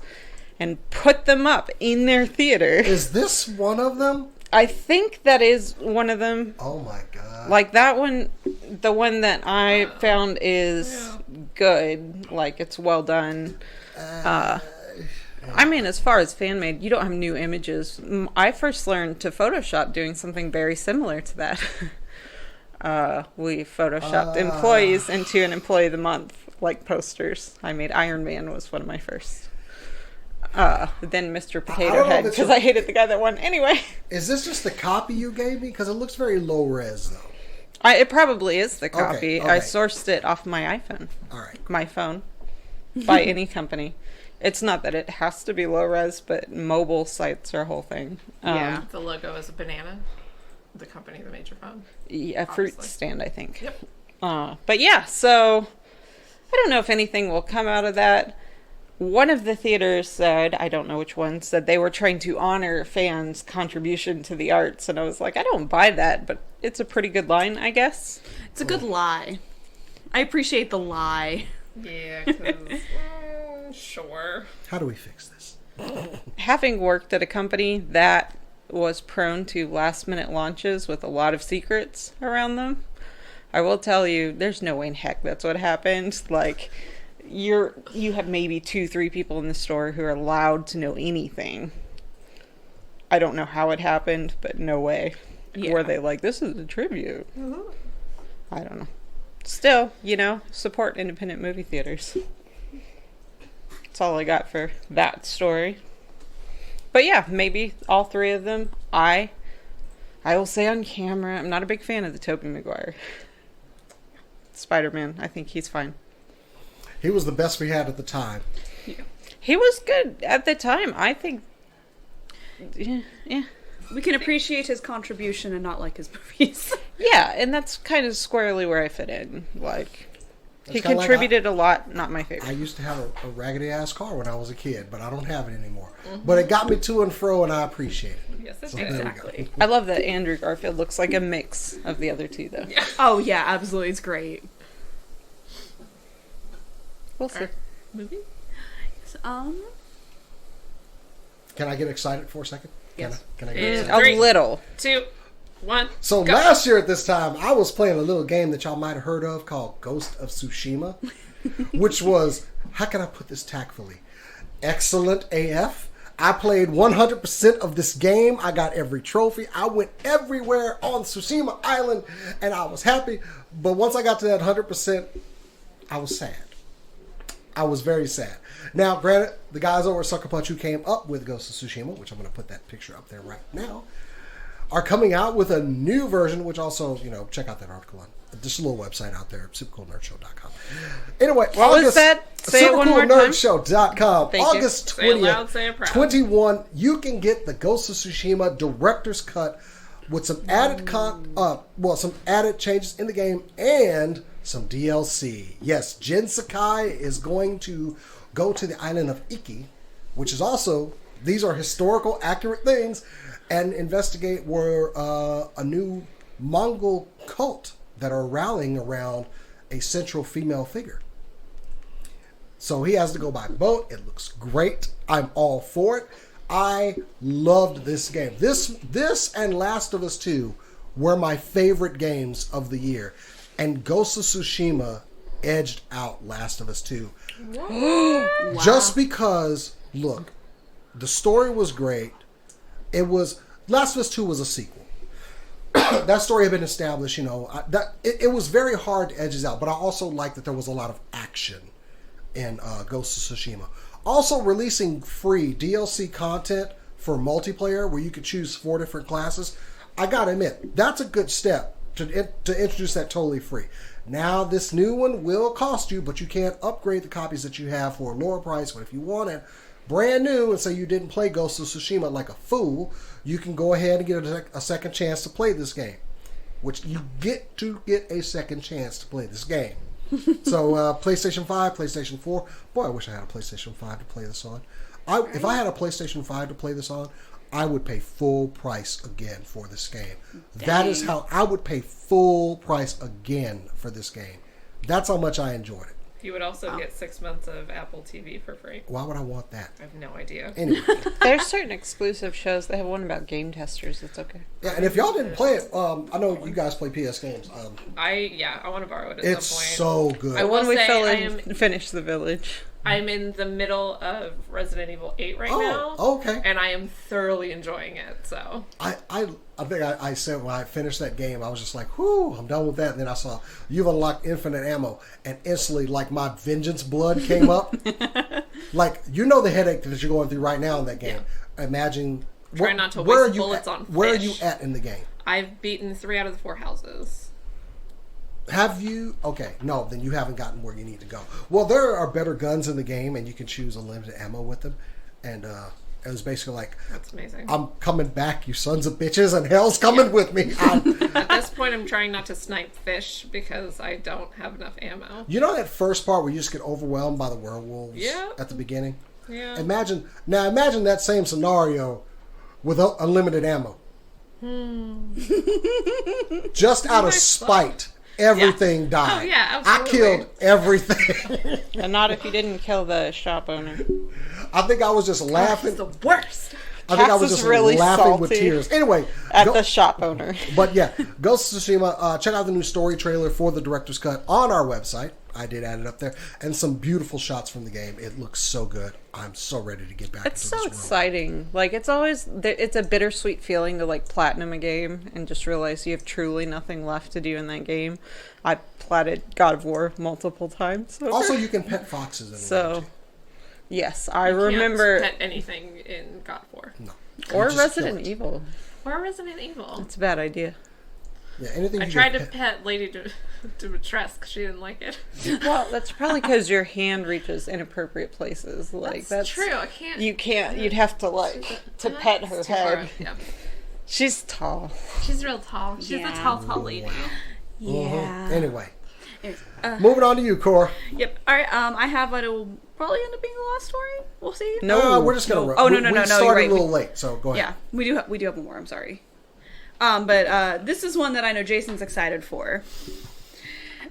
and put them up in their theater. Is this one of them? I think that is one of them. Oh my god. Like that one, the one that I found is good. Like, it's well done. I mean, as far as fan-made, you don't have new images. I first learned to Photoshop doing something very similar to that. We photoshopped employees into an employee of the month, like posters. I made Iron Man was one of my first. Then Mr. Potato Head, because I hated the guy that won. Anyway. Is this just the copy you gave me? Because it looks very low res, though. It probably is the copy. Okay. I sourced it off my iPhone. All right. My phone. By any company. It's not that it has to be low res, but mobile sites are a whole thing. Yeah, the logo is a banana. The company that made your phone. Yeah, a fruit stand, I think. Yep. But yeah, so I don't know if anything will come out of that. One of the theaters said, I don't know which one, said they were trying to honor fans' contribution to the arts. And I was like, I don't buy that, but it's a pretty good line, I guess. It's a good lie. I appreciate the lie. Yeah, because, sure. How do we fix this? Having worked at a company that was prone to last-minute launches with a lot of secrets around them, I will tell you, there's no way in heck that's what happened. Like, you have maybe 2-3 people in the store who are allowed to know anything. I don't know how it happened, but no way. Yeah. Were they like, this is a tribute? I don't know. Still, support independent movie theaters. That's all I got for that story. But yeah, maybe all 3 of them. I will say on camera, I'm not a big fan of the Tobey Maguire. Spider-Man, I think he's fine. He was the best we had at the time. Yeah. He was good at the time, I think. Yeah. We can appreciate his contribution and not like his movies. Yeah, and that's kind of squarely where I fit in. Like, That's he kinda contributed a lot, not my favorite. I used to have a raggedy-ass car when I was a kid, but I don't have it anymore. But it got me to and fro, and I appreciate it. Yes, So exactly. I love that Andrew Garfield looks like a mix of the other 2, though. Yeah. Oh, yeah, absolutely. It's great. We'll see. Movie? Can I get excited for a second? Yes. Can I get Yeah. excited? 3, A little. 2, 1. So go. last year at this time, I was playing a little game that y'all might have heard of called Ghost of Tsushima, which was, how can I put this tactfully? Excellent AF. I played 100% of this game. I got every trophy. I went everywhere on Tsushima Island, and I was happy. But once I got to that 100%, I was sad. I was very sad. Now, granted, the guys over at Sucker Punch who came up with Ghost of Tsushima, which I'm going to put that picture up there right now, are coming out with a new version, which also, check out that article on just a little website out there, supercoolnerdshow.com. Anyway, What was that? Say it one more time. Supercoolnerdshow.com. Thank you. August Say it 20th, loud, say it proud. 21, you can get the Ghost of Tsushima director's cut with some added some added changes in the game and some DLC. Yes, Jin Sakai is going to go to the island of Iki, which is also, these are historical accurate things, and investigate where a new Mongol cult that are rallying around a central female figure. So he has to go by boat. It looks great. I'm all for it. I loved this game. This and Last of Us 2 were my favorite games of the year. And Ghost of Tsushima edged out Last of Us 2. Just because, look, the story was great. Last of Us 2 was a sequel. That story had been established, it was very hard to edge it out, but I also liked that there was a lot of action in Ghost of Tsushima. Also releasing free DLC content for multiplayer where you could choose 4 different classes. I gotta admit, that's a good step to introduce that totally free. Now, this new one will cost you, but you can't upgrade the copies that you have for a lower price. But if you want it brand new and say you didn't play Ghost of Tsushima like a fool, you can go ahead and get a second chance to play this game. Which you get a second chance to play this game. So, PlayStation 5, PlayStation 4. Boy, I wish I had a PlayStation 5 to play this on. If I had a PlayStation 5 to play this on, I would pay full price again for this game. Dang. That is how I would pay full price again for this game. That's how much I enjoyed it. You would also get 6 months of Apple TV for free. Why would I want that? I have no idea. Anyway. There's certain exclusive shows. They have one about game testers. It's okay. Yeah, and if y'all didn't play it, I know you guys play PS games. I want to borrow it at it's some point. It's so good. I will say and finished The Village. I'm in the middle of Resident Evil 8 right now. Oh, okay. And I am thoroughly enjoying it, so. I think I said when I finished that game, I was just like, whew, I'm done with that. And then I saw, you've unlocked infinite ammo. And instantly, like, my vengeance blood came up. Like, the headache that you're going through right now in that game. Yeah. Imagine. Try not to waste bullets on fish. Where are you at in the game? I've beaten 3 out of the 4 houses. Have you? Okay, no, then you haven't gotten where you need to go. Well, there are better guns in the game, and you can choose unlimited ammo with them. And it was basically like, that's amazing. I'm coming back, you sons of bitches, and hell's coming with me. At this point, I'm trying not to snipe fish because I don't have enough ammo. You know that first part where you just get overwhelmed by the werewolves at the beginning? Yeah. Imagine that same scenario with unlimited ammo. Just out of spite. Everything died. Oh, yeah, absolutely. I killed everything. And not if you didn't kill the shop owner. I think I was just laughing. That's the worst. I think I was just really laughing with tears. Anyway. At the shop owner. But yeah, Ghost of Tsushima, check out the new story trailer for the director's cut on our website. I did add it up there. And some beautiful shots from the game. It looks so good. I'm so ready to get back into this world. It's so exciting. Like, it's a bittersweet feeling to, like, platinum a game and just realize you have truly nothing left to do in that game. I platted God of War multiple times. Also, you can pet foxes in the game, too. Yes, I remember. You can't pet anything in God of War. No. Or Resident Evil. Or Resident Evil. It's a bad idea. Yeah, anything. I tried to pet Lady Dimitrescu because she didn't like it. Well, that's probably because your hand reaches inappropriate places. Like that's true. I can't. You can't. You'd have to pet her head. Yeah. She's tall. She's real tall. She's a tall lady. Wow. Yeah. Anyway, moving on to you, Cora. Yep. All right. I have what will probably end up being the last story. We'll see. No, we're just gonna. Oh no! We started a little late, so go ahead. Yeah, we do have more. I'm sorry. But this is one that I know Jason's excited for.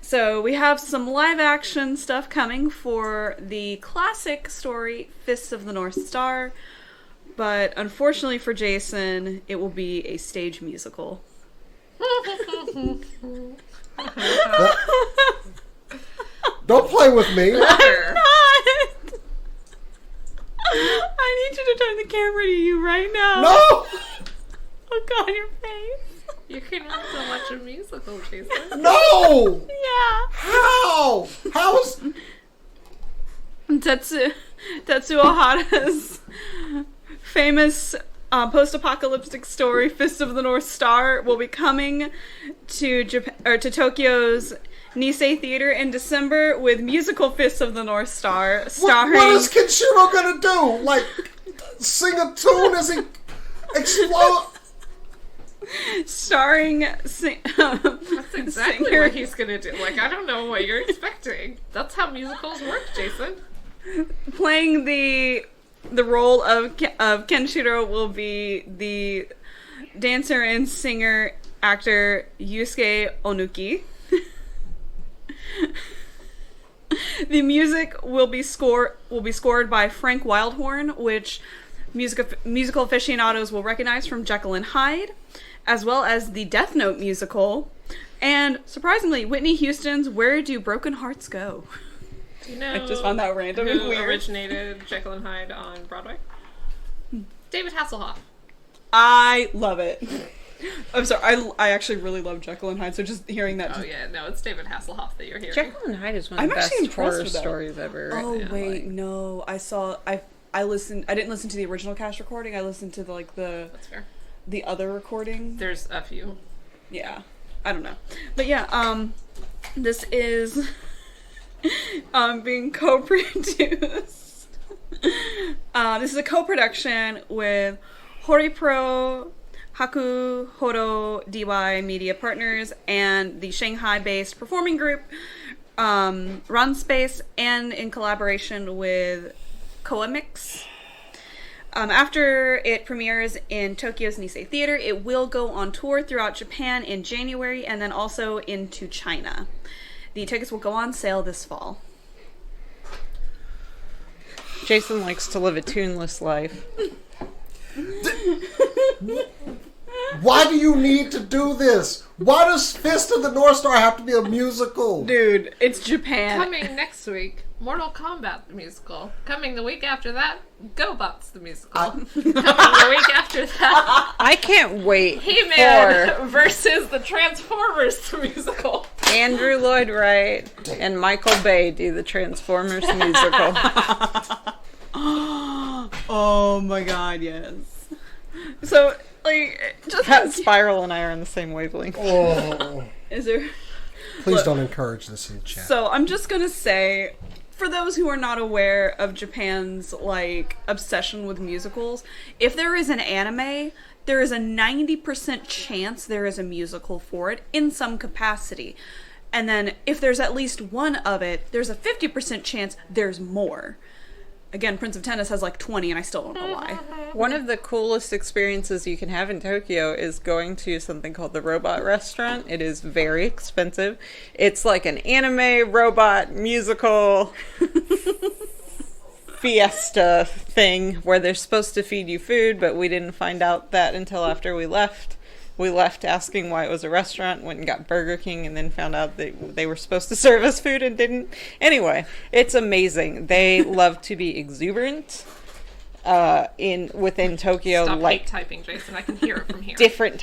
So we have some live action stuff coming for the classic story, Fists of the North Star. But unfortunately for Jason, it will be a stage musical. Don't play with me. I'm not. I need you to turn the camera to you right now. No. Oh God, your face. You can run so much of musicals, Jason. No. Yeah. How? How's Tetsuo Ohara's famous post-apocalyptic story, Fist of the North Star, will be coming to to Tokyo's Nisei Theater in December with musical Fists of the North Star, starring. What is Kenshiro gonna do? Like, sing a tune as he explode? Starring. That's exactly what he's gonna do. Like, I don't know what you're expecting. That's how musicals work, Jason. Playing the role of Kenshiro will be the dancer and singer actor Yusuke Onuki. The music will be scored by Frank Wildhorn, which musical aficionados will recognize from Jekyll and Hyde, as well as the Death Note musical, and surprisingly, Whitney Houston's Where Do Broken Hearts Go? Do you know I just found that random and who weird. originated Jekyll and Hyde on Broadway? David Hasselhoff. I love it. I'm sorry, I actually really love Jekyll and Hyde, so just hearing that. Oh yeah, no, it's David Hasselhoff that you're hearing. Jekyll and Hyde is one of I'm the actually best impressed horror with that. stories ever. Oh written. wait, no, I listened. I didn't listen to the original cast recording. I listened to That's fair. the other recording. There's a few. Yeah, I don't know, but yeah, this is being co-produced. This is a co-production with Horipro, Haku Horo DY Media Partners, and the Shanghai-based performing group Run Space, and in collaboration with Koemix. After it premieres in Tokyo's Nisei Theater, it will go on tour throughout Japan in January and then also into China. The tickets will go on sale this fall. Jason likes to live a tuneless life. Why do you need to do this? Why does Fist of the North Star have to be a musical? Dude, it's Japan. Coming next week, Mortal Kombat the musical. Coming the week after that, GoBots the musical. Coming the week after that, I can't wait He-Man versus the Transformers the musical. for Andrew Lloyd Wright and Michael Bay do the Transformers musical. Oh my god, yes. So, like, just That Spiral and I are on the same wavelength. Oh, is there? please don't encourage this in chat. So I'm just gonna say, for those who are not aware of Japan's like obsession with musicals, if there is an anime, there is a 90% chance there is a musical for it in some capacity. And then if there's at least one of it, there's a 50% chance there's more. Again, Prince of Tennis has like 20 and I still don't know why. One of the coolest experiences you can have in Tokyo is going to something called the Robot Restaurant. It is very expensive. It's like an anime robot musical fiesta thing where they're supposed to feed you food, but we didn't find out that until after we left. We left asking why it was a restaurant, went and got Burger King, and then found out that they were supposed to serve us food and didn't. Anyway, it's amazing. They love to be exuberant within Tokyo. Stop like hate typing, Jason. I can hear it from here. different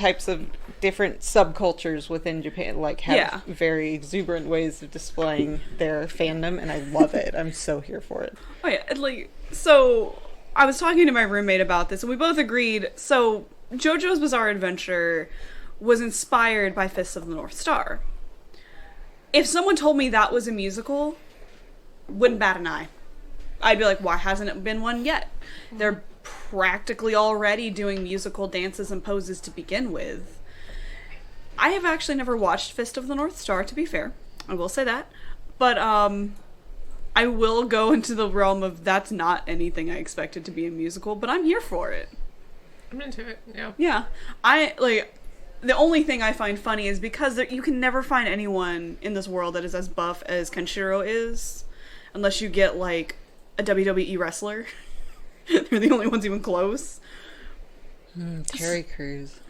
subcultures within Japan have very exuberant ways of displaying their fandom, and I love it. I'm so here for it. Oh yeah, like, so I was talking to my roommate about this and we both agreed, so JoJo's Bizarre Adventure was inspired by Fists of the North Star. If someone told me that was a musical, wouldn't bat an eye. I'd be like, why hasn't it been one yet? They're practically already doing musical dances and poses to begin with. I have actually never watched Fist of the North Star, to be fair. I will say that. But, I will go into the realm of that's not anything I expected to be a musical, but I'm here for it. I'm into it, yeah. Yeah. The only thing I find funny is because you can never find anyone in this world that is as buff as Kenshiro is, unless you get, like, a WWE wrestler. They're the only ones even close. Terry Crews.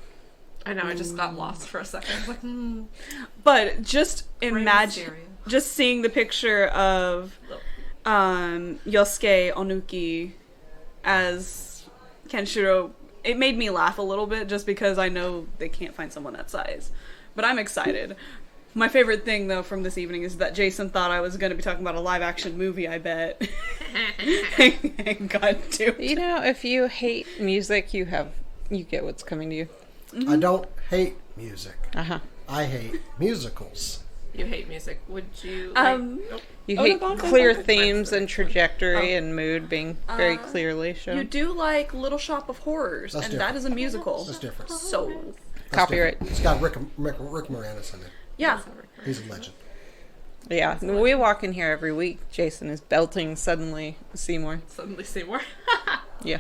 I know, I just got lost for a second. I was like, But just imagine, Mysterio. just seeing the picture of Yosuke Onuki as Kenshiro, it made me laugh a little bit just because I know they can't find someone that size. But I'm excited. My favorite thing, though, from this evening is that Jason thought I was going to be talking about a live-action movie, I bet. And got to. You know, if you hate music, you get what's coming to you. I don't hate music. Uh-huh. I hate musicals. you hate music. Would you... You Oh, hate no, go on, clear go on. themes and trajectory Oh. and mood being very clearly shown. You do like Little Shop of Horrors, That's and different. that is a musical. That's different. So, That's Copyright. different. It's got Rick Moranis in it. yeah. He's a legend. Yeah, we walk in here every week. Jason is belting Suddenly Seymour. Suddenly Seymour. Yeah.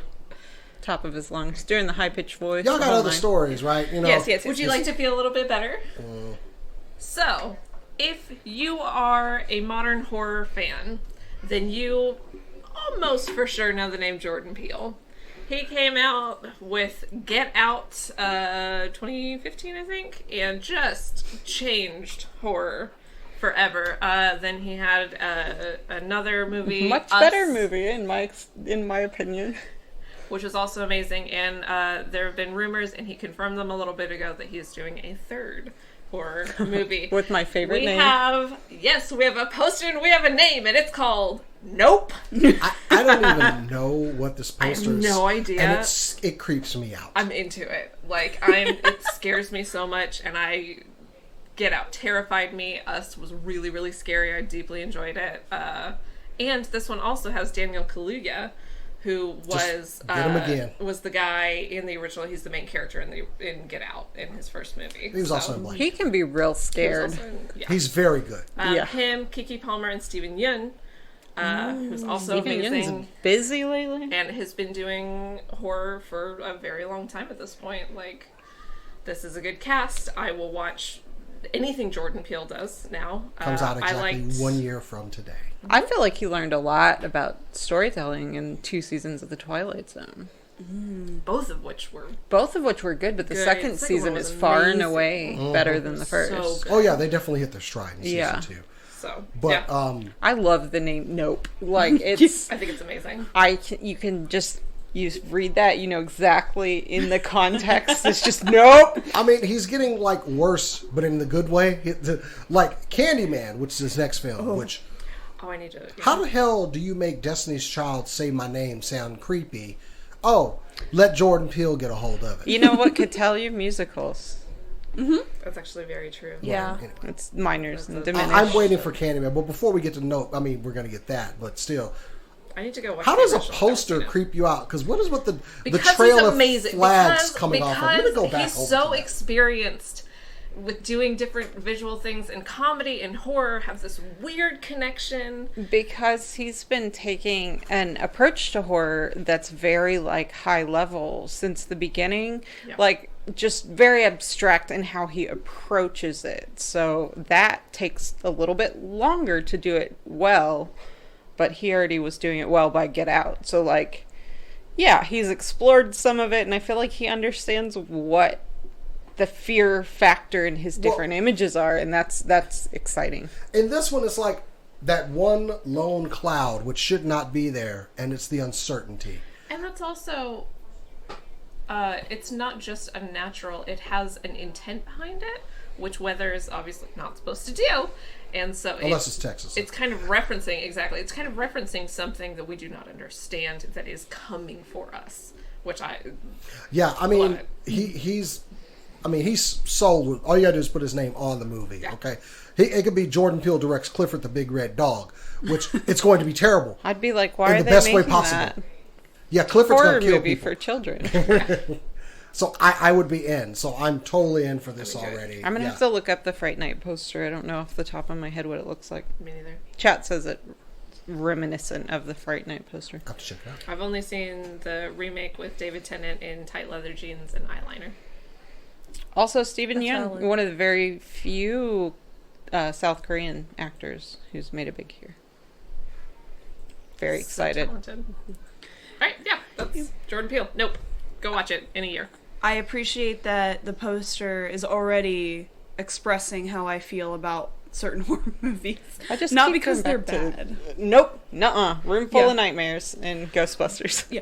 Top of his lungs. Doing the high-pitched voice. Y'all the got whole other nine. stories, right? You know, Yes. Would you like to feel a little bit better? So, if you are a modern horror fan, then you almost for sure know the name Jordan Peele. He came out with Get Out 2015, I think, and just changed horror forever. Then he had another movie, Much Us, better movie in my opinion. which was also amazing. And there have been rumors, and he confirmed them a little bit ago, that he is doing a third horror movie. With my favorite name. We have a poster and we have a name, and it's called Nope. I don't even know what this poster is. no idea. And it creeps me out. I'm into it. Like, it scares me so much, and Get Out terrified me. Us was really, really scary. I deeply enjoyed it. And this one also has Daniel Kaluuya, who was get him again. was the guy in the original. He's the main character in Get Out in his first movie. He was also in Blade. He can be real scared. He's very good. Him, Kiki Palmer, and Stephen Yeun, who's also Stephen amazing. Yeun's busy lately. And has been doing horror for a very long time at this point. Like, this is a good cast. I will watch anything Jordan Peele does now. Comes out exactly I 1 year from today. I feel like he learned a lot about storytelling in 2 seasons of The Twilight Zone. both of which were Both of which were good, but the Good. second The second season one was is far and amazing. away better than the first. so good. Oh yeah, they definitely hit their stride in Yeah. season 2. So, But yeah, I love the name Nope. Like, it's I think it's amazing. you can just read that, you know exactly in the context. It's just nope. I mean, he's getting like worse, but in the good way. Like Candyman, which is his next film. Which, Oh, I need to. Yeah. how the hell do you make Destiny's Child Say My Name sound creepy? Oh, let Jordan Peele get a hold of it. You know what could tell you? Musicals. That's actually very true. Yeah, Anyway. it's minors and That's diminished. I'm waiting for Candyman, but before we get to Nope, I mean, we're gonna get that, but still, I need to go watch. how the does a original poster Tarantino. creep you out? Because what is with the Because trail he's of amazing. flags coming off? Let me Because go back he's over so to that. experienced with doing different visual things, and comedy and horror have this weird connection. Because he's been taking an approach to horror that's very like high level since the beginning. Yeah. Like just very abstract in how he approaches it. So that takes a little bit longer to do it well, but he already was doing it well by Get Out. So like, yeah, he's explored some of it, and I feel like he understands what the fear factor in his different images are, and that's exciting. In this one, it's like that one lone cloud which should not be there, and it's the uncertainty. And that's also, it's not just unnatural, it has an intent behind it, which weather is obviously not supposed to do. And so Unless it's Texas. It's kind of referencing, exactly, it's kind of referencing something that we do not understand that is coming for us, which Yeah, I Love mean, it. he's sold with, all you gotta do is put his name on the movie, Yeah. okay? It could be Jordan Peele directs Clifford the Big Red Dog, which it's going to be terrible. I'd be like, why In are the they best way making possible. that Yeah, Clifford's horror gonna kill movie people. for children? So I would be in. So I'm totally in for this already. I'm gonna Yeah. have to look up the Fright Night poster. I don't know off the top of my head what it looks like. me neither. Chat says it reminiscent of the Fright Night poster. I have to check it out. I've only seen the remake with David Tennant in tight leather jeans and eyeliner. Also, Stephen That's Yeun, valid. one of the very few South Korean actors who's made it big here. Very excited. So talented. Alright, yeah, that's Jordan Peele. Nope. Go watch it in a year. I appreciate that the poster is already expressing how I feel about certain horror movies. I just Not keep because they're coming back to- bad. Nope. Nuh-uh. Room full Yeah. of nightmares and Ghostbusters. Yeah.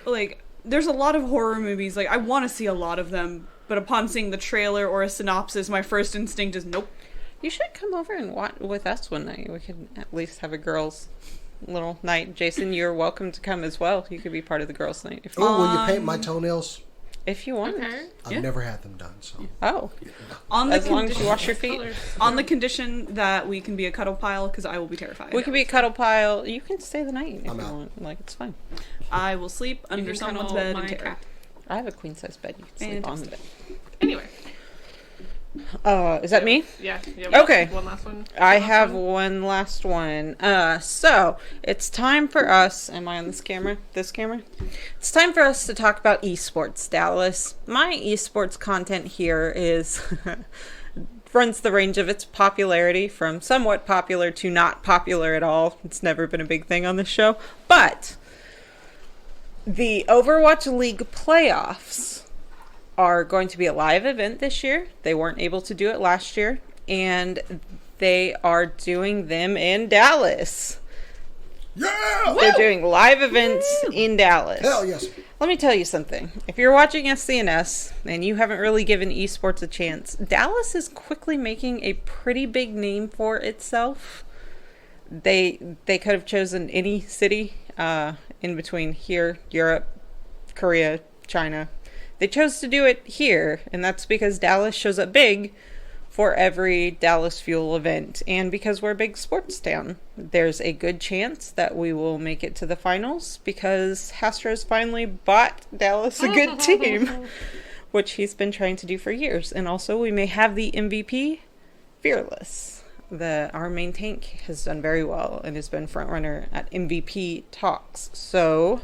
Like, there's a lot of horror movies, like, I want to see a lot of them, but upon seeing the trailer or a synopsis, my first instinct is nope. You should come over and watch with us one night. We could at least have a girls' little night. Jason, you're welcome to come as well. You could be part of the girls' night if you, Oh, will you paint my toenails? if you want. Okay. I've Yeah. never had them done, so. Oh, On the as long as you condition, wash your feet. Colors. on the condition that we can be a cuddle pile, because I will be terrified. We could be a cuddle pile. You can stay the night if I'm you out. want. Like, it's fine. I will sleep under can someone's cuddle bed my in terror. cat. I have a queen size bed. You can sleep on the bed. Anyway. Is that me? Yeah. Okay. One last one. I One last have one? one last one. So it's time for us. Am I on this camera? This camera? It's time for us to talk about esports, Dallas. My esports content here is runs the range of its popularity from somewhat popular to not popular at all. It's never been a big thing on this show, but The Overwatch League playoffs are going to be a live event this year. They weren't able to do it last year, and they are doing them in Dallas. Yeah! They're doing live events in Dallas. Hell yes. Let me tell you something. If you're watching SCNS and you haven't really given esports a chance, Dallas is quickly making a pretty big name for itself. They could have chosen any city in between here, Europe, Korea, China. They chose to do it here, and that's because Dallas shows up big for every Dallas Fuel event, and because we're a big sports town. There's a good chance that we will make it to the finals because Hastro's finally bought Dallas a good team, which he's been trying to do for years. And also we may have the MVP, Fearless. Our main tank has done very well and has been front runner at MVP talks. So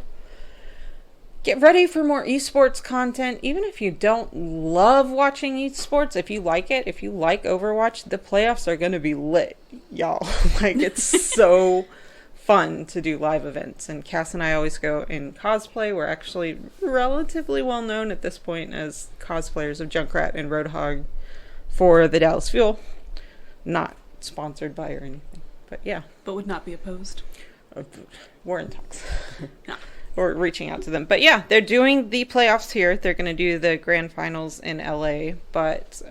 get ready for more esports content. Even if you don't love watching esports, if you like it, if you like Overwatch, the playoffs are going to be lit, y'all. Like, it's so fun to do live events. And Cass and I always go in cosplay. We're actually relatively well known at this point as cosplayers of Junkrat and Roadhog for the Dallas Fuel. Not sponsored by or anything, but yeah. But would not be opposed. We're in talks. No. Or reaching out to them. But yeah, they're doing the playoffs here. They're going to do the grand finals in LA. But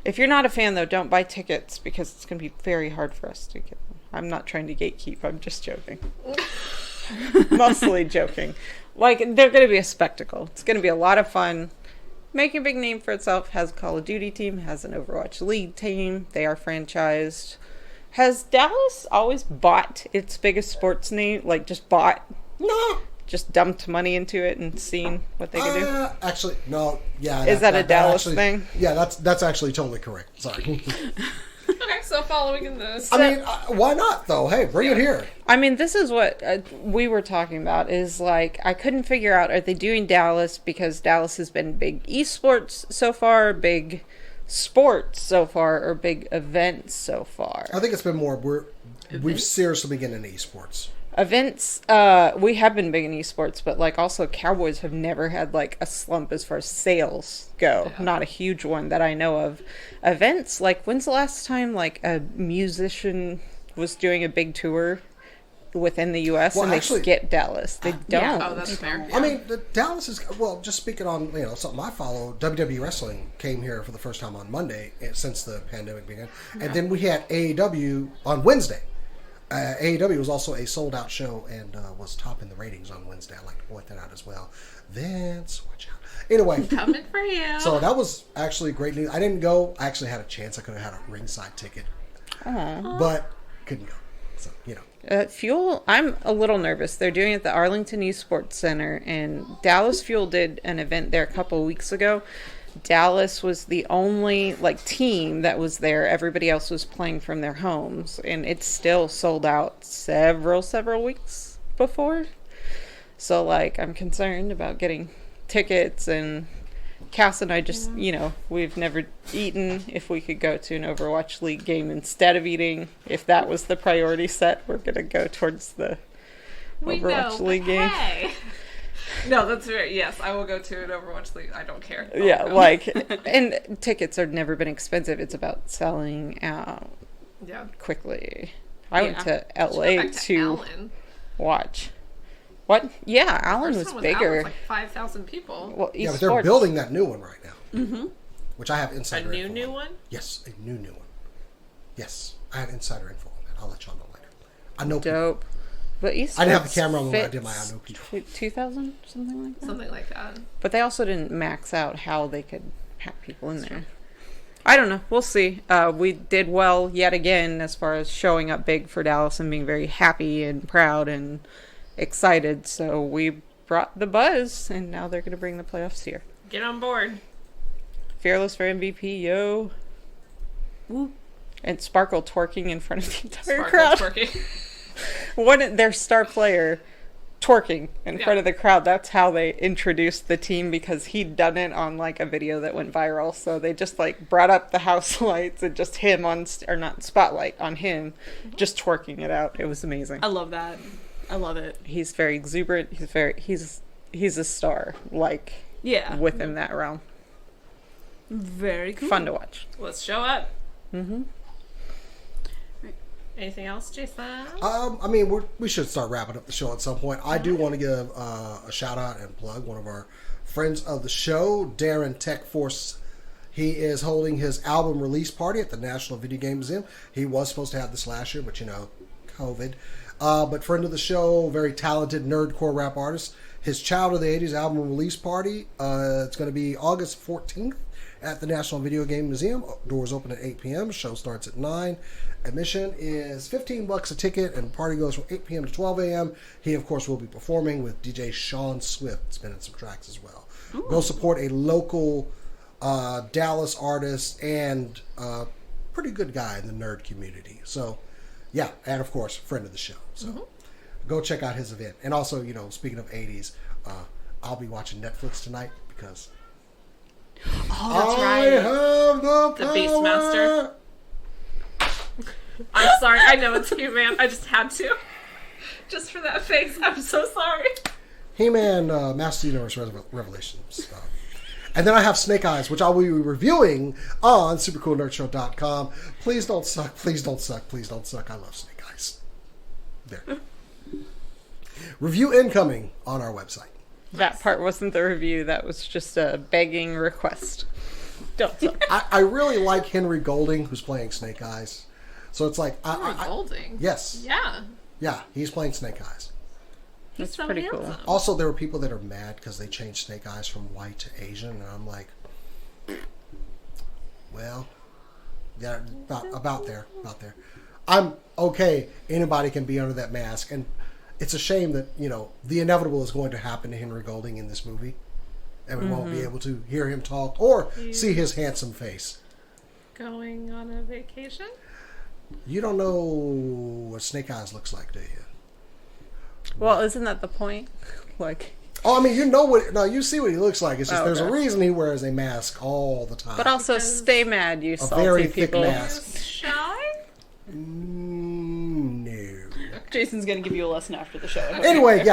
if you're not a fan, though, don't buy tickets because it's going to be very hard for us to get them. I'm not trying to gatekeep. I'm just joking. Mostly joking. Like, they're going to be a spectacle. It's going to be a lot of fun. Making a big name for itself. Has a Call of Duty team. Has an Overwatch League team. They are franchised. Has Dallas always bought its biggest sports name? Like, just bought... No. Just dumped money into it and seen what they could do? Actually, no. Yeah. Is that a Dallas actually, thing? Yeah, that's actually totally correct. Sorry. Okay, so following in this. I mean, why not, though? Hey, bring it here. I mean, this is what we were talking about, is like, I couldn't figure out, are they doing Dallas because Dallas has been big esports so far, big sports so far, or big events so far? I think it's been more, we've seriously been getting into esports. Events, we have been big in esports, but like also Cowboys have never had like a slump as far as sales go. Yeah. Not a huge one that I know of. Events, like when's the last time like a musician was doing a big tour within the US and actually, they skip Dallas? They don't. Yeah, oh, that's fair. I mean, Dallas is, well, just speaking on, something I follow, WWE Wrestling came here for the first time on Monday since the pandemic began. And then we had AEW on Wednesday. AEW was also a sold-out show and was topping the ratings on Wednesday. I like to point that out as well. Vince, watch out. Anyway. Coming for you. So that was actually great news. I didn't go. I actually had a chance. I could have had a ringside ticket. But couldn't go. So, Fuel, I'm a little nervous. They're doing it at the Arlington Esports Center, and Dallas Fuel did an event there a couple of weeks ago. Dallas was the only team that was there. Everybody else was playing from their homes, and it's still sold out several weeks before. So I'm concerned about getting tickets, and Cass and I just, we've never eaten. If we could go to an Overwatch League game instead of eating, if that was the priority set, we're going to go towards the Overwatch League game. Hey. No, that's right. Yes, I will go to an Overwatch League. I don't care. Yeah, and tickets have never been expensive. It's about selling out quickly. I went to LA to watch. What? Yeah, Allen was bigger. Allen was 5,000 people. Well, yeah, but they're building that new one right now. Mm-hmm. Which I have insider info. A new one? Yes, a new one. Yes, I have insider info on that. I'll let y'all know later. I know dope. people. But I didn't have the camera on when I did my I know people. 2,000? Something like that? Something like that. But they also didn't max out how they could have people in there. I don't know. We'll see. We did well yet again as far as showing up big for Dallas and being very happy and proud and excited. So we brought the buzz, and now they're going to bring the playoffs here. Get on board. Fearless for MVP, yo. Woo. And Sparkle twerking in front of the entire Sparkle crowd. twerking. Their star player twerking in front of the crowd. That's how they introduced the team, because he'd done it on a video that went viral. So they just brought up the house lights and just him on, or not spotlight on him, just twerking it out. It was amazing. I love that. I love it. He's very exuberant. He's a star, like, Yeah. within that realm. Very cool. Fun to watch. Let's show up. Mm-hmm. Anything else, Jason? I mean, we should start wrapping up the show at some point. I do want to give a shout out and plug one of our friends of the show, Darren Tech Force. He is holding his album release party at the National Video Game Museum. He was supposed to have this last year, but COVID. But friend of the show, very talented nerdcore rap artist. His Child of the 80s album release party. It's going to be August 14th at the National Video Game Museum. Doors open at 8 p.m. Show starts at 9. Admission is $15 a ticket, and party goes from 8 p.m. to 12 a.m. He, of course, will be performing with DJ Sean Swift, spinning some tracks as well. Ooh. Go support a local Dallas artist and pretty good guy in the nerd community. So, yeah, and of course, friend of the show. So, go check out his event. And also, speaking of 80s, I'll be watching Netflix tonight because Oh, that's I right. have the power. Beastmaster. I'm sorry. I know it's you, man. I just had to. Just for that face. I'm so sorry. He-Man, Master Universe Revelations. And then I have Snake Eyes, which I will be reviewing on supercoolnerdshow.com. Please don't suck. Please don't suck. Please don't suck. I love Snake Eyes. There. Review incoming on our website. That part wasn't the review. That was just a begging request. Don't suck. I really like Henry Golding, who's playing Snake Eyes. So it's like... Golding. Yes. Yeah. Yeah, he's playing Snake Eyes. He's That's so pretty cool. handsome. Also, there were people that are mad because they changed Snake Eyes from white to Asian, and I'm like, well, yeah, about there. I'm okay. Anybody can be under that mask, and it's a shame that the inevitable is going to happen to Henry Golding in this movie, and we won't be able to hear him talk or see his handsome face. Going on a vacation? You don't know what Snake Eyes looks like, do you? Well, isn't that the point? Like, Oh, I mean, you see what he looks like. It's just there's a okay. reason he wears a mask all the time. but also stay mad, you a salty very thick people. mask. Shy? No. Jason's gonna give you a lesson after the show. Anyway,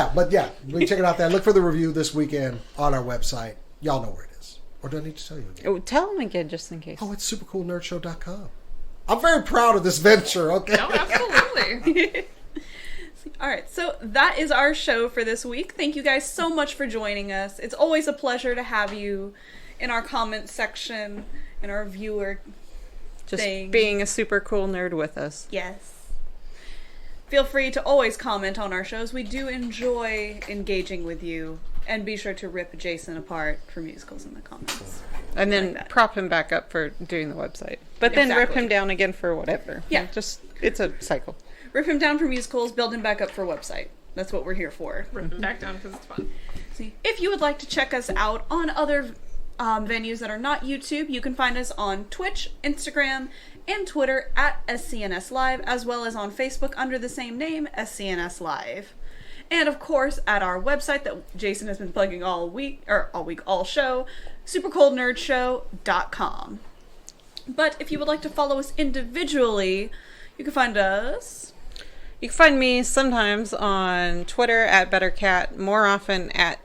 we check it out there. Look for the review this weekend on our website. Y'all know where it is. Or do I need to tell you again? Oh, tell them again, just in case. Oh, it's supercoolnerdshow.com. I'm very proud of this venture, okay? No, absolutely. All right, so that is our show for this week. Thank you guys so much for joining us. It's always a pleasure to have you in our comment section, in our viewer just thing. being a super cool nerd with us. Yes. Feel free to always comment on our shows. We do enjoy engaging with you. And be sure to rip Jason apart for musicals in the comments. And then that. prop him back up for doing the website. But then rip Exactly. him down again for whatever. Yeah. It's a cycle. Rip him down for musicals, build him back up for website. That's what we're here for. Rip it back down because it's fun. See, if you would like to check us out on other venues that are not YouTube, you can find us on Twitch, Instagram, and Twitter at SCNS Live, as well as on Facebook under the same name, SCNS Live. And of course, at our website that Jason has been plugging all show, supercoldnerdshow.com. But if you would like to follow us individually, you can find us... You can find me sometimes on Twitter at BetterCat, more often at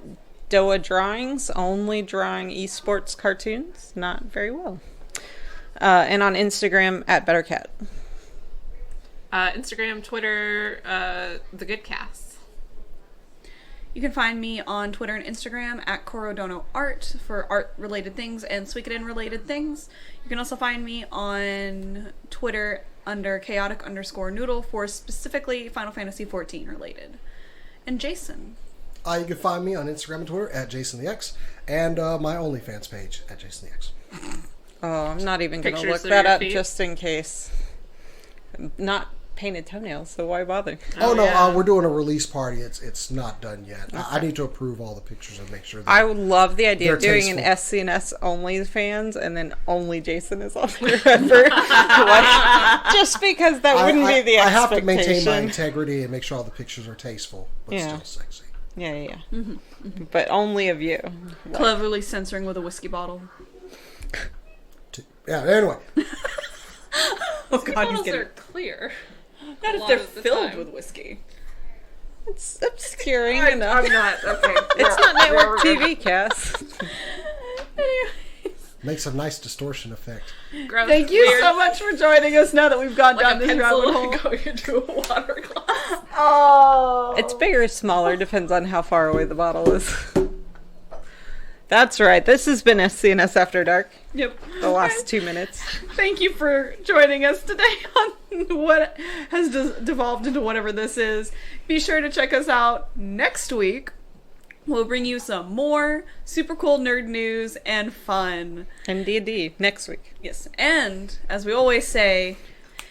Doa Drawings, only drawing esports cartoons. Not very well. And on Instagram at BetterCat. Instagram, Twitter, The Good Cast. You can find me on Twitter and Instagram at Corodono Art for art-related things and Suikoden-related things. You can also find me on Twitter under chaotic_noodle for specifically Final Fantasy XIV related. And Jason. You can find me on Instagram and Twitter at JasonTheX and my OnlyFans page at JasonTheX. Oh, I'm not even going to Pictures look of that your up feet? just in case. Not painted toenails, so why bother? Oh, no, yeah. we're doing a release party. It's not done yet. I need to approve all the pictures and make sure that... I would love the idea of They're doing an tasteful. SCNS only fans and then only Jason is on there ever. Like, just because that wouldn't be the I have to expectation. maintain my integrity and make sure all the pictures are tasteful, but Yeah. still sexy. Yeah. But only of you. Cleverly censoring with a whiskey bottle. Yeah, anyway. Oh god, he's Bottles getting... are clear. Not a if lot they're of the filled time. with whiskey. It's obscuring I'm enough. not. Okay. It's not network TV, Cass. Makes a nice distortion effect. Gross. Thank you so much for joining us now that we've gone down this rabbit hole. going into a water glass. Oh. It's bigger or smaller, depends on how far away the bottle is. That's right. This has been SCNS After Dark. Yep. The last 2 minutes. Thank you for joining us today on what has devolved into whatever this is. Be sure to check us out next week. We'll bring you some more super cool nerd news and fun. And D&D next week. Yes, and as we always say,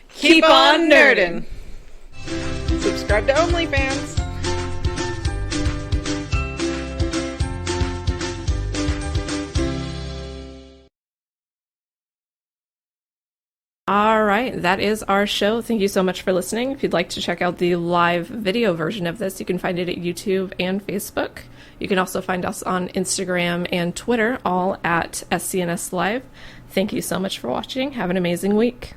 Keep on nerdin'. Subscribe to OnlyFans. All right, that is our show. Thank you so much for listening. If you'd like to check out the live video version of this, you can find it at YouTube and Facebook. You can also find us on Instagram and Twitter, all at SCNS Live. Thank you so much for watching. Have an amazing week.